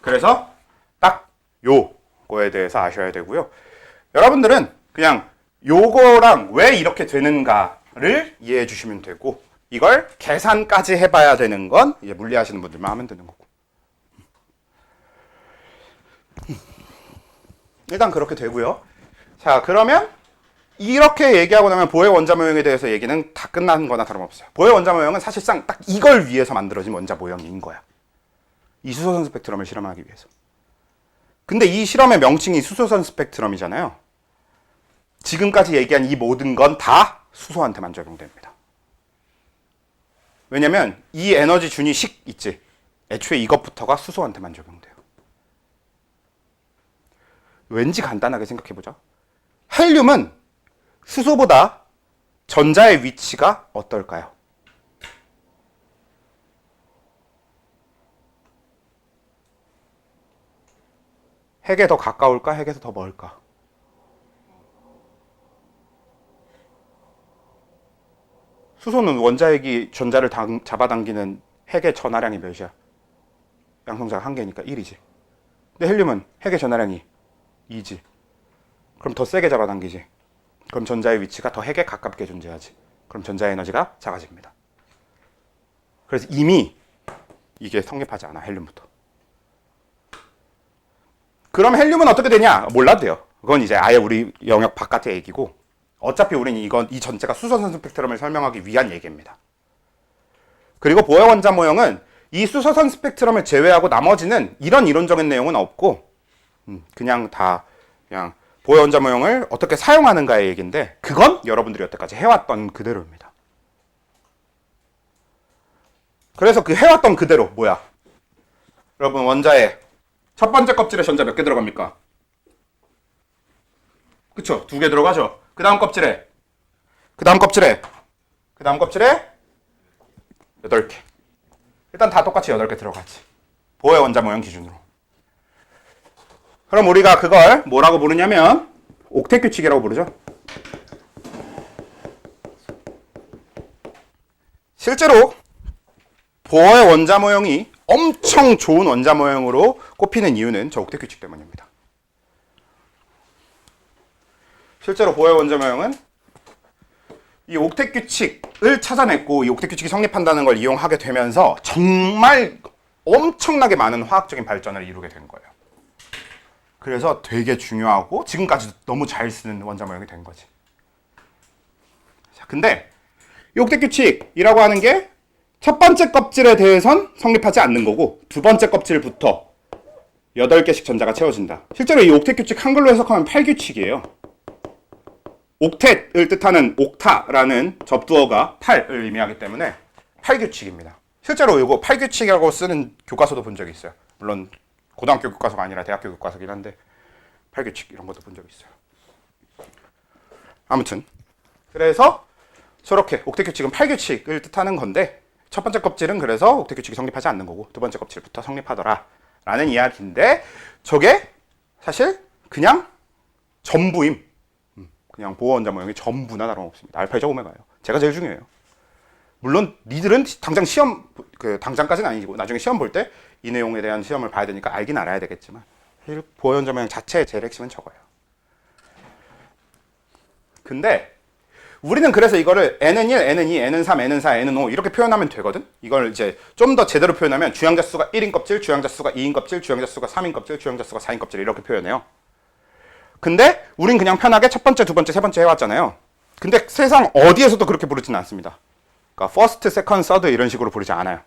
그래서 딱 요거에 대해서 아셔야 되고요. 여러분들은 그냥 요거랑 왜 이렇게 되는가를 이해해 주시면 되고, 이걸 계산까지 해봐야 되는 건 이제 물리하시는 분들만 하면 되는 거고. 일단 그렇게 되고요. 자, 그러면 이렇게 얘기하고 나면 보의 원자 모형에 대해서 얘기는 다 끝난 거나 다름없어요. 보의 원자 모형은 사실상 딱 이걸 위해서 만들어진 원자 모형인 거야. 이 수소선 스펙트럼을 실험하기 위해서. 근데 이 실험의 명칭이 수소선 스펙트럼이잖아요. 지금까지 얘기한 이 모든 건 다 수소한테만 적용됩니다. 왜냐면 이 에너지 준위 식 있지. 애초에 이것부터가 수소한테만 적용돼요. 왠지 간단하게 생각해보자. 헬륨은 수소보다 전자의 위치가 어떨까요? 핵에 더 가까울까? 핵에서 더 멀까? 수소는 원자핵이 전자를 잡아당기는 핵의 전하량이 몇이야? 양성자가 1개니까 1이지. 근데 헬륨은 핵의 전하량이 2지. 그럼 더 세게 잡아당기지. 그럼 전자의 위치가 더 핵에 가깝게 존재하지. 그럼 전자의 에너지가 작아집니다. 그래서 이미 이게 성립하지 않아, 헬륨부터. 그럼 헬륨은 어떻게 되냐? 몰라도 돼요. 그건 이제 아예 우리 영역 바깥의 얘기고, 어차피 우리는 이 전체가 수소선 스펙트럼을 설명하기 위한 얘기입니다. 그리고 보의 원자 모형은 이 수소선 스펙트럼을 제외하고 나머지는 이런 이론적인 내용은 없고, 그냥 보의 원자 모형을 어떻게 사용하는가의 얘기인데, 그건 여러분들이 여태까지 해왔던 그대로입니다. 그래서 그 해왔던 그대로 뭐야? 여러분, 원자의 첫 번째 껍질에 전자 몇 개 들어갑니까? 그쵸? 2개 들어가죠? 그 다음 껍질에 8개. 일단 다 똑같이 8개 들어가지. 보의 원자 모형 기준으로. 그럼 우리가 그걸 뭐라고 부르냐면 옥텟 규칙이라고 부르죠. 실제로 보의 원자 모형이 엄청 좋은 원자 모형으로 꼽히는 이유는 저 옥텟 규칙 때문입니다. 실제로 보어의 원자 모형은 이 옥텟 규칙을 찾아냈고 이 옥텟 규칙이 성립한다는 걸 이용하게 되면서 정말 엄청나게 많은 화학적인 발전을 이루게 된 거예요. 그래서 되게 중요하고 지금까지도 너무 잘 쓰는 원자 모형이 된 거지. 자, 근데 이 옥텟 규칙이라고 하는 게 첫 번째 껍질에 대해선 성립하지 않는 거고 두 번째 껍질부터 8개씩 전자가 채워진다. 실제로 이 옥텟 규칙 한글로 해석하면 8규칙이에요. 옥텟을 뜻하는 옥타라는 접두어가 8을 의미하기 때문에 8규칙입니다. 실제로 이거 8규칙이라고 쓰는 교과서도 본 적이 있어요. 물론 고등학교 교과서가 아니라 대학교 교과서긴 한데 8규칙 이런 것도 본 적이 있어요. 아무튼 그래서 저렇게 옥텟 규칙은 8규칙을 뜻하는 건데 첫 번째 껍질은 그래서 옥텟 규칙이 성립하지 않는 거고 두 번째 껍질부터 성립하더라 라는 이야기인데 저게 사실 그냥 전부임. 그냥 보어 원자 모형이 전부나 다름없습니다. 알파이자 오메가예요. 제가 제일 중요해요. 물론 니들은 당장 시험 당장까지는 아니고 나중에 시험 볼 때 이 내용에 대한 시험을 봐야 되니까 알긴 알아야 되겠지만 사실 보어 원자 모형 자체의 제일 핵심은 저거예요. 근데 우리는 그래서 이거를 N은 1, N은 2, N은 3, N은 4, N은 5 이렇게 표현하면 되거든. 이걸 이제 좀 더 제대로 표현하면 주양자 수가 1인 껍질, 주양자 수가 2인 껍질, 주양자 수가 3인 껍질, 주양자 수가 4인 껍질 이렇게 표현해요. 근데 우린 그냥 편하게 첫 번째, 두 번째, 세 번째 해왔잖아요. 근데 세상 어디에서도 그렇게 부르지는 않습니다. 그러니까 first, second, third 이런 식으로 부르지 않아요.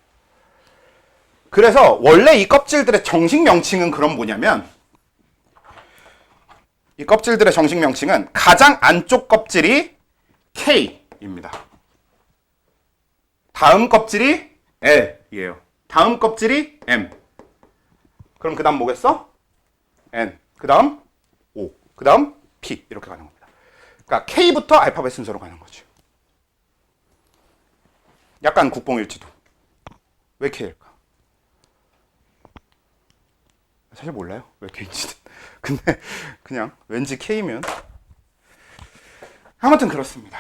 그래서 원래 이 껍질들의 정식 명칭은 그럼 뭐냐면 이 껍질들의 정식 명칭은 가장 안쪽 껍질이 K입니다. 다음 껍질이 L이에요. 다음 껍질이 M. 그럼 그 다음 뭐겠어? N. 그 다음 O. 그 다음 P. 이렇게 가는 겁니다. 그러니까 K부터 알파벳 순서로 가는 거죠. 약간 국뽕일지도. 왜 K일까? 사실 몰라요. 왜 K인지는. 근데 그냥 왠지 K면 아무튼 그렇습니다.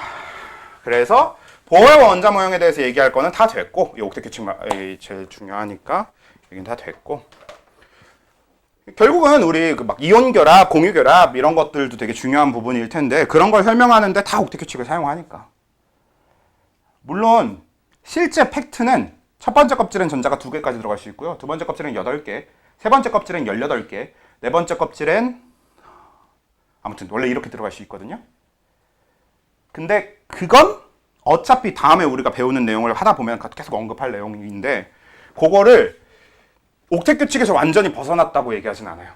그래서 보어의 원자 모형에 대해서 얘기할 거는 다 됐고 이 옥텟 규칙이 제일 중요하니까 얘기는 다 됐고 결국은 우리 그 막 이온 결합, 공유 결합 이런 것들도 되게 중요한 부분일 텐데 그런 걸 설명하는데 다 옥텟 규칙을 사용하니까 물론 실제 팩트는 첫 번째 껍질은 전자가 2개까지 들어갈 수 있고요. 두 번째 껍질은 8개, 세 번째 껍질은 18개, 네 번째 껍질은 아무튼 원래 이렇게 들어갈 수 있거든요. 근데 그건 어차피 다음에 우리가 배우는 내용을 하다 보면 계속 언급할 내용인데 그거를 옥텟 규칙에서 완전히 벗어났다고 얘기하진 않아요.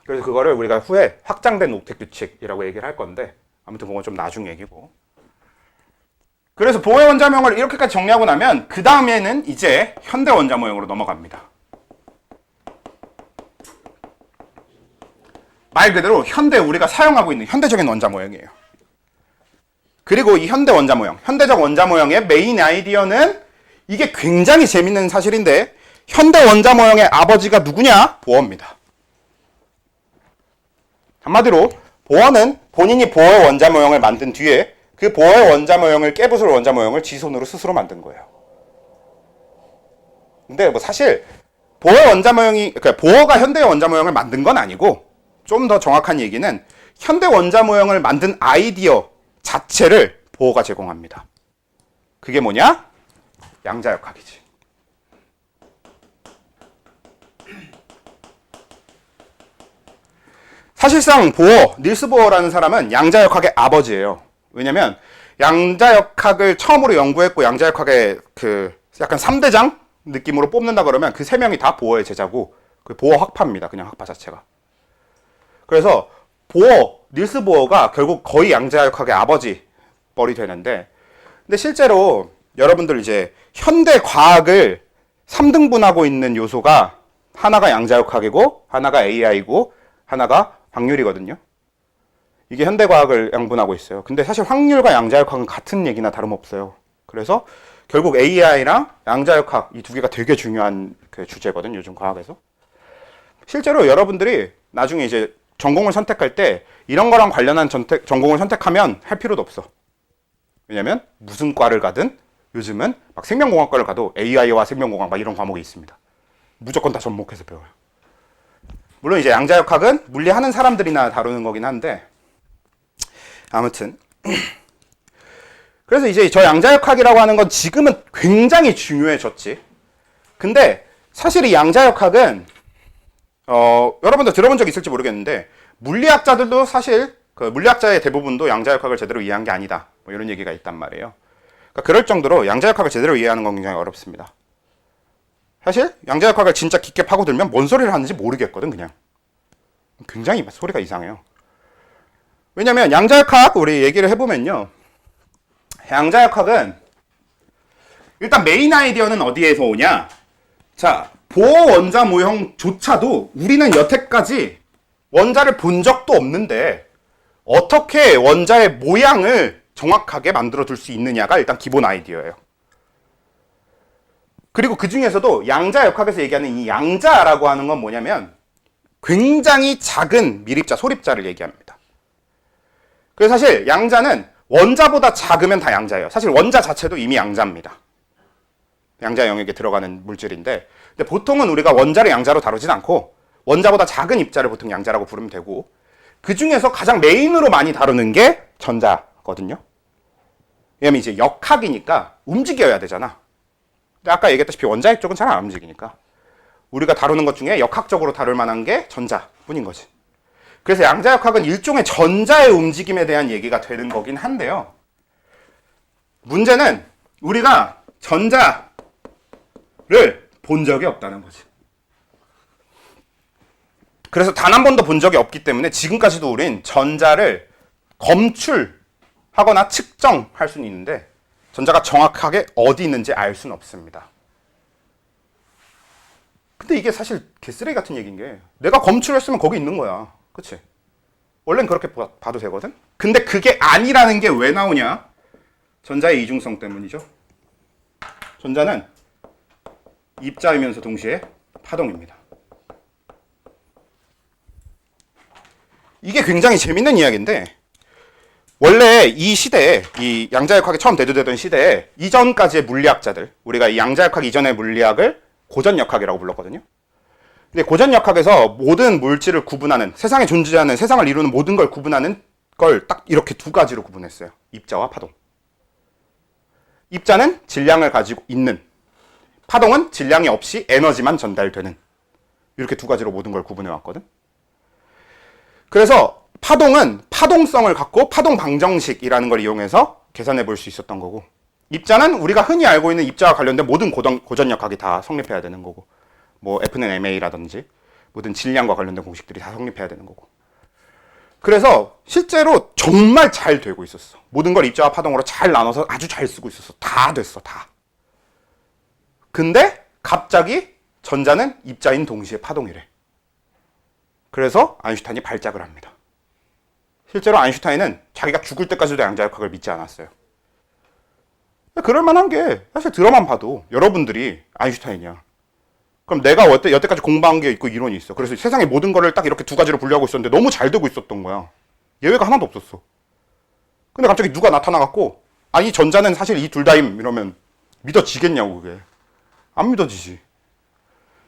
그래서 그거를 우리가 후에 확장된 옥텟 규칙이라고 얘기를 할 건데 아무튼 그건 좀 나중 얘기고 그래서 보어의 원자 모형을 이렇게까지 정리하고 나면 그 다음에는 이제 현대 원자 모형으로 넘어갑니다. 말 그대로 현대 우리가 사용하고 있는 현대적인 원자 모형이에요. 그리고 이 현대 원자 모형, 현대적 원자 모형의 메인 아이디어는 이게 굉장히 재밌는 사실인데 현대 원자 모형의 아버지가 누구냐? 보어입니다. 한마디로 보어는 본인이 보어의 원자 모형을 만든 뒤에 그 보어의 원자 모형을 깨부술 원자 모형을 지 손으로 스스로 만든 거예요. 근데 뭐 사실 보어의 원자 모형이 그러니까 보어가 현대의 원자 모형을 만든 건 아니고 좀 더 정확한 얘기는 현대 원자 모형을 만든 아이디어 자체를 보어가 제공합니다. 그게 뭐냐? 양자역학이지. 사실상 보어, 닐스 보어라는 사람은 양자역학의 아버지예요. 왜냐면 양자역학을 처음으로 연구했고 양자역학의 그 약간 3대장 느낌으로 뽑는다 그러면 그 3명이 다 보어의 제자고 그 보어 학파입니다. 그냥 학파 자체가. 그래서 보어, 닐스 보어가 결국 거의 양자역학의 아버지 뻘이 되는데 근데 실제로 여러분들 이제 현대 과학을 3등분하고 있는 요소가 하나가 양자역학이고 하나가 AI고 하나가 확률이거든요. 이게 현대 과학을 양분하고 있어요. 근데 사실 확률과 양자역학은 같은 얘기나 다름없어요. 그래서 결국 AI랑 양자역학 이 두 개가 되게 중요한 그 주제거든 요즘 과학에서. 실제로 여러분들이 나중에 이제 전공을 선택할 때 이런 거랑 관련한 전공을 선택하면 할 필요도 없어. 왜냐면 무슨 과를 가든 요즘은 막 생명공학과를 가도 AI와 생명공학 막 이런 과목이 있습니다. 무조건 다 접목해서 배워요. 물론 이제 양자역학은 물리하는 사람들이나 다루는 거긴 한데 아무튼 그래서 이제 저 양자역학이라고 하는 건 지금은 굉장히 중요해졌지. 근데 사실 이 양자역학은 여러분들 들어본 적 있을지 모르겠는데 물리학자들도 사실 그 물리학자의 대부분도 양자역학을 제대로 이해한 게 아니다. 뭐 이런 얘기가 있단 말이에요. 그러니까 그럴 정도로 양자역학을 제대로 이해하는 건 굉장히 어렵습니다. 사실 양자역학을 진짜 깊게 파고들면 뭔 소리를 하는지 모르겠거든. 그냥 굉장히 소리가 이상해요. 왜냐면 양자역학 우리 얘기를 해보면요, 양자역학은 일단 메인 아이디어는 어디에서 오냐. 자, 보호 원자 모형조차도 우리는 여태까지 원자를 본 적도 없는데 어떻게 원자의 모양을 정확하게 만들어 둘 수 있느냐가 일단 기본 아이디어예요. 그리고 그 중에서도 양자역학에서 얘기하는 이 양자라고 하는 건 뭐냐면 굉장히 작은 밀입자, 소립자를 얘기합니다. 그래서 사실 양자는 원자보다 작으면 다 양자예요. 사실 원자 자체도 이미 양자입니다. 양자 영역에 들어가는 물질인데, 근데 보통은 우리가 원자를 양자로 다루진 않고 원자보다 작은 입자를 보통 양자라고 부르면 되고, 그 중에서 가장 메인으로 많이 다루는 게 전자거든요. 왜냐면 이제 역학이니까 움직여야 되잖아. 근데 아까 얘기했다시피 원자핵 쪽은 잘 안 움직이니까 우리가 다루는 것 중에 역학적으로 다룰 만한 게 전자뿐인 거지. 그래서 양자역학은 일종의 전자의 움직임에 대한 얘기가 되는 거긴 한데요. 문제는 우리가 전자를 본 적이 없다는 거지. 그래서 단 한 번도 본 적이 없기 때문에 지금까지도 우린 전자를 검출하거나 측정할 수는 있는데 전자가 정확하게 어디 있는지 알 수는 없습니다. 근데 이게 사실 개쓰레기 같은 얘기인 게 내가 검출했으면 거기 있는 거야. 그치? 원래는 그렇게 봐도 되거든? 근데 그게 아니라는 게 왜 나오냐? 전자의 이중성 때문이죠. 전자는 입자이면서 동시에 파동입니다. 이게 굉장히 재밌는 이야기인데 원래 이 시대에, 이 양자역학이 처음 대두되던 시대에 이전까지의 물리학자들, 우리가 이 양자역학 이전의 물리학을 고전역학이라고 불렀거든요. 근데 고전역학에서 모든 물질을 구분하는, 세상에 존재하는, 세상을 이루는 모든 걸 구분하는 걸 딱 이렇게 두 가지로 구분했어요. 입자와 파동. 입자는 질량을 가지고 있는, 파동은 질량이 없이 에너지만 전달되는, 이렇게 두 가지로 모든 걸 구분해 왔거든. 그래서 파동은 파동성을 갖고 파동 방정식이라는 걸 이용해서 계산해 볼 수 있었던 거고, 입자는 우리가 흔히 알고 있는 입자와 관련된 모든 고전역학이 다 성립해야 되는 거고, 뭐 F는 MA라든지 모든 질량과 관련된 공식들이 다 성립해야 되는 거고. 그래서 실제로 정말 잘 되고 있었어. 모든 걸 입자와 파동으로 잘 나눠서 아주 잘 쓰고 있었어. 다 됐어, 다. 근데 갑자기 전자는 입자인 동시에 파동이래. 그래서 아인슈타인이 발작을 합니다. 실제로 아인슈타인은 자기가 죽을 때까지도 양자역학을 믿지 않았어요. 그럴 만한 게 사실 드라마만 봐도 여러분들이 아인슈타인이야. 그럼 내가 여태까지 공부한 게 있고 이론이 있어. 그래서 세상의 모든 거를 딱 이렇게 두 가지로 분류하고 있었는데 너무 잘 되고 있었던 거야. 예외가 하나도 없었어. 근데 갑자기 누가 나타나갖고 아니 전자는 사실 이 둘 다임 이러면 믿어지겠냐고. 그게 안 믿어지지.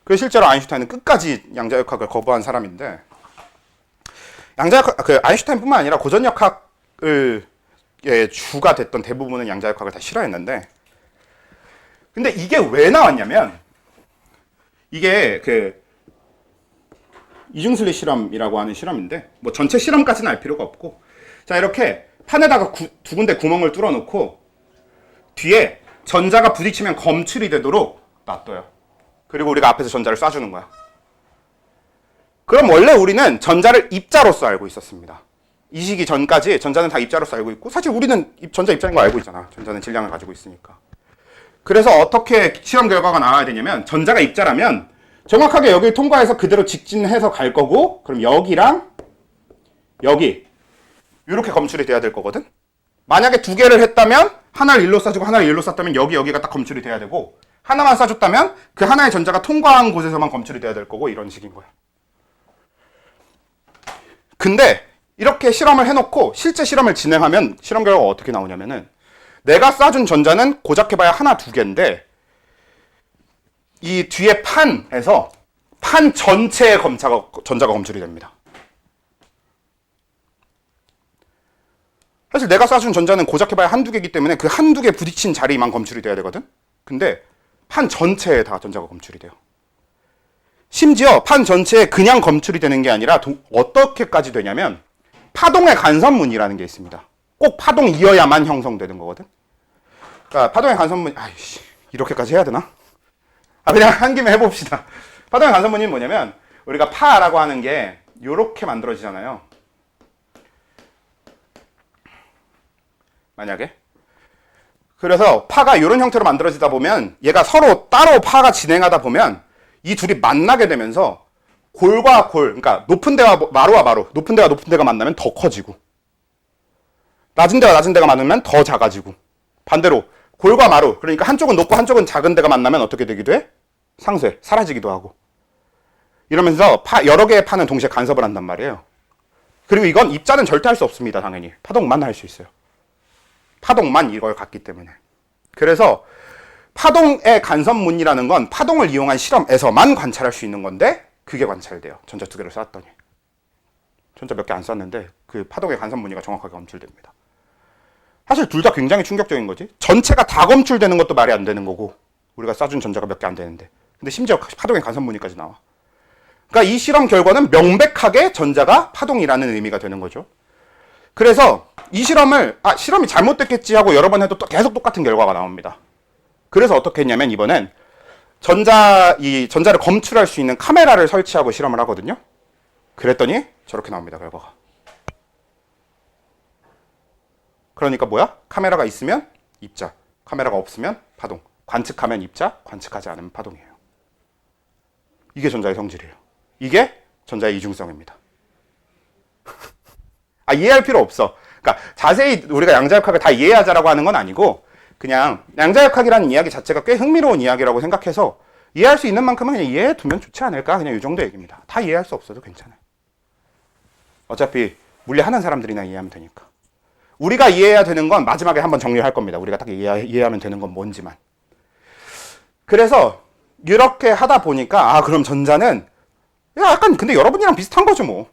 그래서 실제로 아인슈타인은 끝까지 양자역학을 거부한 사람인데, 양자역학, 아인슈타인뿐만 아니라 고전역학을 주가 됐던 대부분은 양자역학을 다 싫어했는데, 근데 이게 왜 나왔냐면, 이게 이중슬릿 실험이라고 하는 실험인데, 뭐 전체 실험까지는 알 필요가 없고, 자, 이렇게 판에다가 두 군데 구멍을 뚫어 놓고 뒤에 전자가 부딪히면 검출이 되도록 놔둬요. 그리고 우리가 앞에서 전자를 쏴주는 거야. 그럼 원래 우리는 전자를 입자로서 알고 있었습니다. 이 시기 전까지 전자는 다 입자로서 알고 있고, 사실 우리는 전자 입자인 거 알고 있잖아. 전자는 질량을 가지고 있으니까. 그래서 어떻게 실험 결과가 나와야 되냐면, 전자가 입자라면 정확하게 여기를 통과해서 그대로 직진해서 갈 거고, 그럼 여기랑 여기 이렇게 검출이 돼야 될 거거든. 만약에 두 개를 했다면 하나를 일로 쏴주고 하나를 일로 쐈다면 여기가 딱 검출이 돼야 되고, 하나만 쏴줬다면 그 하나의 전자가 통과한 곳에서만 검출이 돼야 될 거고, 이런 식인 거야. 근데 이렇게 실험을 해놓고 실제 실험을 진행하면 실험 결과가 어떻게 나오냐면은, 내가 쏴준 전자는 고작 해봐야 하나 두 개인데 이 뒤에 판에서 판 전체의 전자가 검출이 됩니다. 사실 내가 쏴준 전자는 고작 해봐야 한두 개이기 때문에 그 한두 개 부딪힌 자리만 검출이 돼야 되거든. 근데 판 전체에 다 전자가 검출이 돼요. 심지어 판 전체에 그냥 검출이 되는 게 아니라 어떻게까지 되냐면 파동의 간선문이라는 게 있습니다. 꼭 파동이어야만 형성되는 거거든. 그러니까 파동의 간선문, 아이씨, 이렇게까지 해야 되나? 그냥 한 김에 해봅시다. 파동의 간선문이 뭐냐면 우리가 파라고 하는 게 이렇게 만들어지잖아요. 만약에 그래서 파가 이런 형태로 만들어지다 보면 얘가 서로 따로 파가 진행하다 보면 이 둘이 만나게 되면서 골과 골, 그러니까 높은 데와 마루와 마루, 높은 데와 높은 데가 만나면 더 커지고 낮은 데와 낮은 데가 만나면 더 작아지고 반대로 골과 마루, 그러니까 한쪽은 높고 한쪽은 작은 데가 만나면 어떻게 되기도 해? 상쇄, 사라지기도 하고 이러면서 여러 개의 파는 동시에 간섭을 한단 말이에요. 그리고 이건 입자는 절대 할 수 없습니다. 당연히 파동만 할 수 있어요. 파동만 이걸 갖기 때문에. 그래서 파동의 간섭문이라는 건 파동을 이용한 실험에서만 관찰할 수 있는 건데 그게 관찰돼요. 전자 두 개를 쐈더니. 전자 몇 개 안 쐈는데 그 파동의 간섭무늬가 정확하게 검출됩니다. 사실 둘 다 굉장히 충격적인 거지. 전체가 다 검출되는 것도 말이 안 되는 거고 우리가 쏴준 전자가 몇 개 안 되는데 근데 심지어 파동의 간섭무늬까지 나와. 그러니까 이 실험 결과는 명백하게 전자가 파동이라는 의미가 되는 거죠. 그래서 이 실험이 잘못됐겠지 하고 여러 번 해도 계속 똑같은 결과가 나옵니다. 그래서 어떻게 했냐면 이번엔 전자를 검출할 수 있는 카메라를 설치하고 실험을 하거든요. 그랬더니 저렇게 나옵니다, 결과가. 그러니까 뭐야? 카메라가 있으면 입자, 카메라가 없으면 파동. 관측하면 입자, 관측하지 않으면 파동이에요. 이게 전자의 성질이에요. 이게 전자의 이중성입니다. 이해할 필요 없어. 그러니까 자세히 우리가 양자역학을 다 이해하자라고 하는 건 아니고 그냥 양자역학이라는 이야기 자체가 꽤 흥미로운 이야기라고 생각해서 이해할 수 있는 만큼은 그냥 이해해 두면 좋지 않을까? 그냥 이 정도 얘기입니다. 다 이해할 수 없어도 괜찮아요. 어차피 물리하는 사람들이나 이해하면 되니까. 우리가 이해해야 되는 건 마지막에 한번 정리할 겁니다. 우리가 딱 이해하면 되는 건 뭔지만. 그래서 이렇게 하다 보니까 그럼 전자는 약간 근데 여러분이랑 비슷한 거죠 뭐.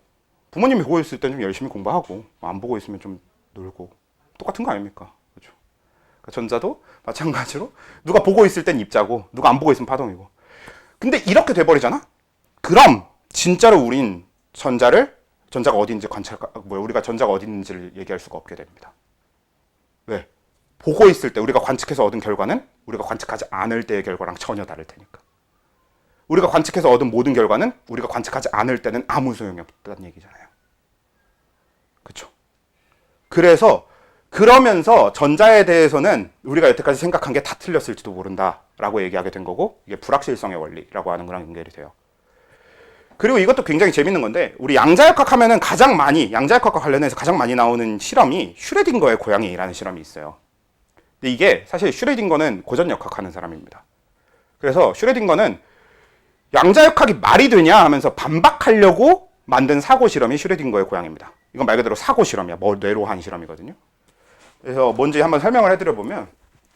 부모님이 보고 있을 땐 좀 열심히 공부하고 안 보고 있으면 좀 놀고 똑같은 거 아닙니까? 그렇죠? 그러니까 전자도 마찬가지로 누가 보고 있을 땐 입자고 누가 안 보고 있으면 파동이고. 근데 이렇게 돼버리잖아? 그럼 진짜로 우린 전자가 어딘지 우리가 전자가 어디 있는지를 얘기할 수가 없게 됩니다. 왜? 보고 있을 때 우리가 관측해서 얻은 결과는 우리가 관측하지 않을 때의 결과랑 전혀 다를 테니까. 우리가 관측해서 얻은 모든 결과는 우리가 관측하지 않을 때는 아무 소용이 없다는 얘기잖아요. 그렇죠? 그러면서 전자에 대해서는 우리가 여태까지 생각한 게 다 틀렸을지도 모른다라고 얘기하게 된 거고 이게 불확실성의 원리라고 하는 거랑 연결이 돼요. 그리고 이것도 굉장히 재밌는 건데 우리 양자역학 하면은 양자역학과 관련해서 가장 많이 나오는 실험이 슈레딩거의 고양이라는 실험이 있어요. 근데 이게 사실 슈레딩거는 고전역학 하는 사람입니다. 그래서 슈레딩거는 양자역학이 말이 되냐 하면서 반박하려고 만든 사고 실험이 슈레딩거의 고양이입니다. 이건 말 그대로 사고 실험이야. 뇌로 한 실험이거든요. 그래서 뭔지 한번 설명을 해드려보면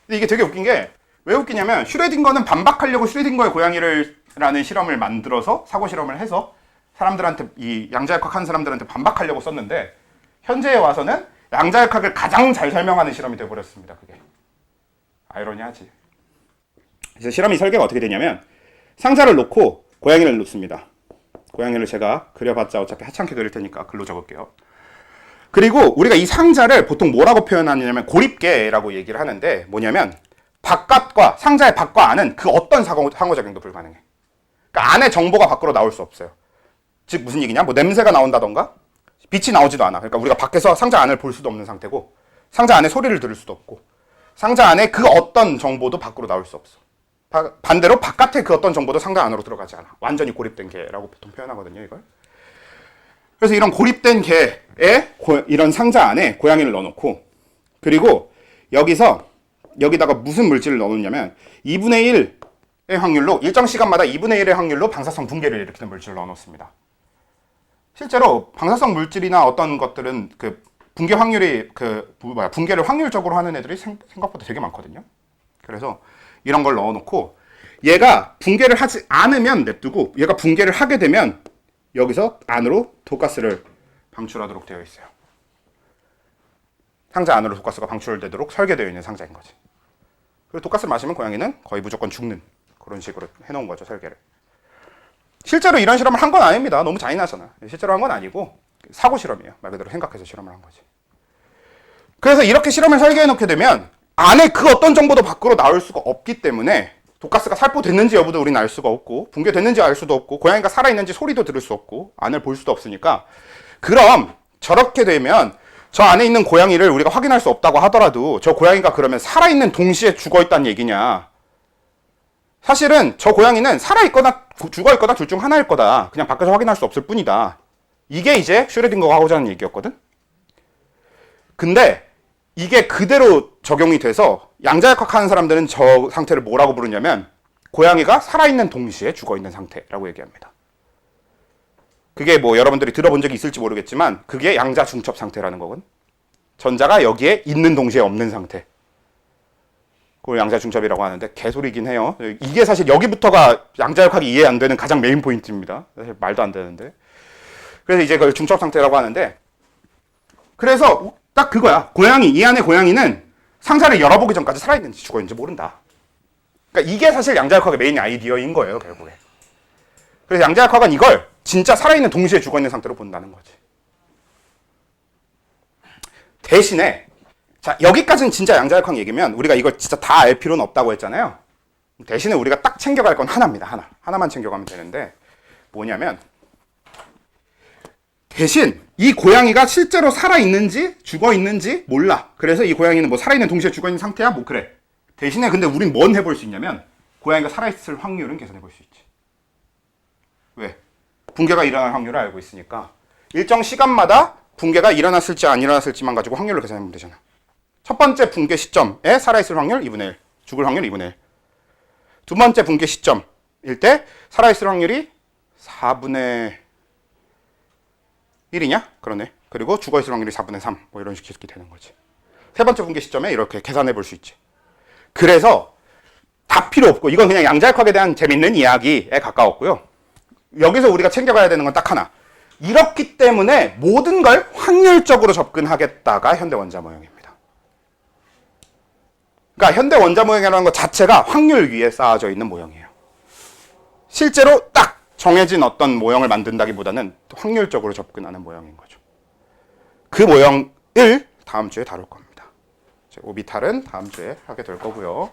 이게 되게 웃긴 게 왜 웃기냐면 슈레딩거는 반박하려고 슈레딩거의 고양이라는 실험을 만들어서 사고 실험을 해서 사람들한테 이 양자역학 하는 사람들한테 반박하려고 썼는데 현재에 와서는 양자역학을 가장 잘 설명하는 실험이 되어버렸습니다. 그게 아이러니하지. 그래서 실험이 설계가 어떻게 되냐면 상자를 놓고 고양이를 놓습니다. 고양이를 제가 그려봤자 어차피 하찮게 그릴 테니까 글로 적을게요. 그리고 우리가 이 상자를 보통 뭐라고 표현하냐면 고립계라고 얘기를 하는데 뭐냐면 상자의 밖과 안은 그 어떤 상호작용도 불가능해. 그러니까 안에 정보가 밖으로 나올 수 없어요. 즉 무슨 얘기냐? 뭐 냄새가 나온다던가 빛이 나오지도 않아. 그러니까 우리가 밖에서 상자 안을 볼 수도 없는 상태고 상자 안에 소리를 들을 수도 없고 상자 안에 그 어떤 정보도 밖으로 나올 수 없어. 반대로 바깥에 그 어떤 정보도 상자 안으로 들어가지 않아. 완전히 고립된 개라고 보통 표현하거든요, 이걸. 그래서 이런 고립된 개에 이런 상자 안에 고양이를 넣어놓고 그리고 여기다가 무슨 물질을 넣어놓냐면 2분의 1의 확률로 일정 시간마다 2분의 1의 확률로 방사성 붕괴를 일으키는 물질을 넣어놓습니다. 실제로 방사성 물질이나 어떤 것들은 그 붕괴 확률이 붕괴를 확률적으로 하는 애들이 생각보다 되게 많거든요. 그래서 이런 걸 넣어놓고 얘가 붕괴를 하지 않으면 냅두고 얘가 붕괴를 하게 되면 여기서 안으로 독가스를 방출하도록 되어 있어요. 상자 안으로 독가스가 방출되도록 설계되어 있는 상자인 거지. 그리고 독가스를 마시면 고양이는 거의 무조건 죽는 그런 식으로 해놓은 거죠, 설계를. 실제로 이런 실험을 한 건 아닙니다. 너무 잔인하잖아. 실제로 한 건 아니고 사고 실험이에요. 말 그대로 생각해서 실험을 한 거지. 그래서 이렇게 실험을 설계해 놓게 되면 안에 그 어떤 정보도 밖으로 나올 수가 없기 때문에 독가스가 살포됐는지 여부도 우리는 알 수가 없고 붕괴됐는지 알 수도 없고 고양이가 살아있는지 소리도 들을 수 없고 안을 볼 수도 없으니까, 그럼 저렇게 되면 저 안에 있는 고양이를 우리가 확인할 수 없다고 하더라도 저 고양이가 그러면 살아있는 동시에 죽어있다는 얘기냐? 사실은 저 고양이는 살아있거나 죽어있거나 둘 중 하나일 거다. 그냥 밖에서 확인할 수 없을 뿐이다. 이게 이제 슈레딩거가 하고자 하는 얘기였거든? 근데 이게 그대로 적용이 돼서 양자역학하는 사람들은 저 상태를 뭐라고 부르냐면 고양이가 살아있는 동시에 죽어있는 상태라고 얘기합니다. 그게 뭐 여러분들이 들어본 적이 있을지 모르겠지만 그게 양자 중첩 상태라는 거거든. 전자가 여기에 있는 동시에 없는 상태. 그걸 양자 중첩이라고 하는데 개소리긴 해요. 이게 사실 여기부터가 양자역학이 이해 안 되는 가장 메인 포인트입니다. 사실 말도 안 되는데. 그래서 이제 그걸 중첩 상태라고 하는데, 그래서 딱 그거야. 고양이, 이 안에 고양이는 상자를 열어보기 전까지 살아있는지 죽어있는지 모른다. 그러니까 이게 사실 양자역학의 메인 아이디어인 거예요, 결국에. 그래서 양자역학은 이걸 진짜 살아있는 동시에 죽어있는 상태로 본다는 거지. 대신에 자, 여기까지는 진짜 양자역학 얘기면 우리가 이걸 진짜 다 알 필요는 없다고 했잖아요. 대신에 우리가 딱 챙겨갈 건 하나입니다. 하나만 챙겨가면 되는데, 뭐냐면 대신 이 고양이가 실제로 살아있는지 죽어있는지 몰라. 그래서 이 고양이는 뭐 살아있는 동시에 죽어있는 상태야? 뭐 그래. 대신에 근데 우린 뭔 해볼 수 있냐면 고양이가 살아있을 확률은 계산해볼 수 있지. 왜? 붕괴가 일어날 확률을 알고 있으니까 일정 시간마다 붕괴가 일어났을지 안 일어났을지만 가지고 확률을 계산하면 되잖아. 첫 번째 붕괴 시점에 살아있을 확률 2분의 1, 죽을 확률 2분의 1. 두 번째 붕괴 시점일 때 살아있을 확률이 4분의 1이냐? 그러네. 그리고 죽어있을 확률이 4분의 3. 뭐 이런 식이 되는 거지. 세 번째 붕괴 시점에 이렇게 계산해 볼 수 있지. 그래서 다 필요 없고, 이건 그냥 양자역학에 대한 재밌는 이야기에 가까웠고요. 여기서 우리가 챙겨가야 되는 건 딱 하나. 이렇기 때문에 모든 걸 확률적으로 접근하겠다가 현대 원자 모형입니다. 그러니까 현대 원자 모형이라는 것 자체가 확률 위에 쌓아져 있는 모형이에요. 실제로 딱 정해진 어떤 모형을 만든다기보다는 확률적으로 접근하는 모형인 거죠. 그 모형을 다음 주에 다룰 겁니다. 오비탈은 다음 주에 하게 될 거고요.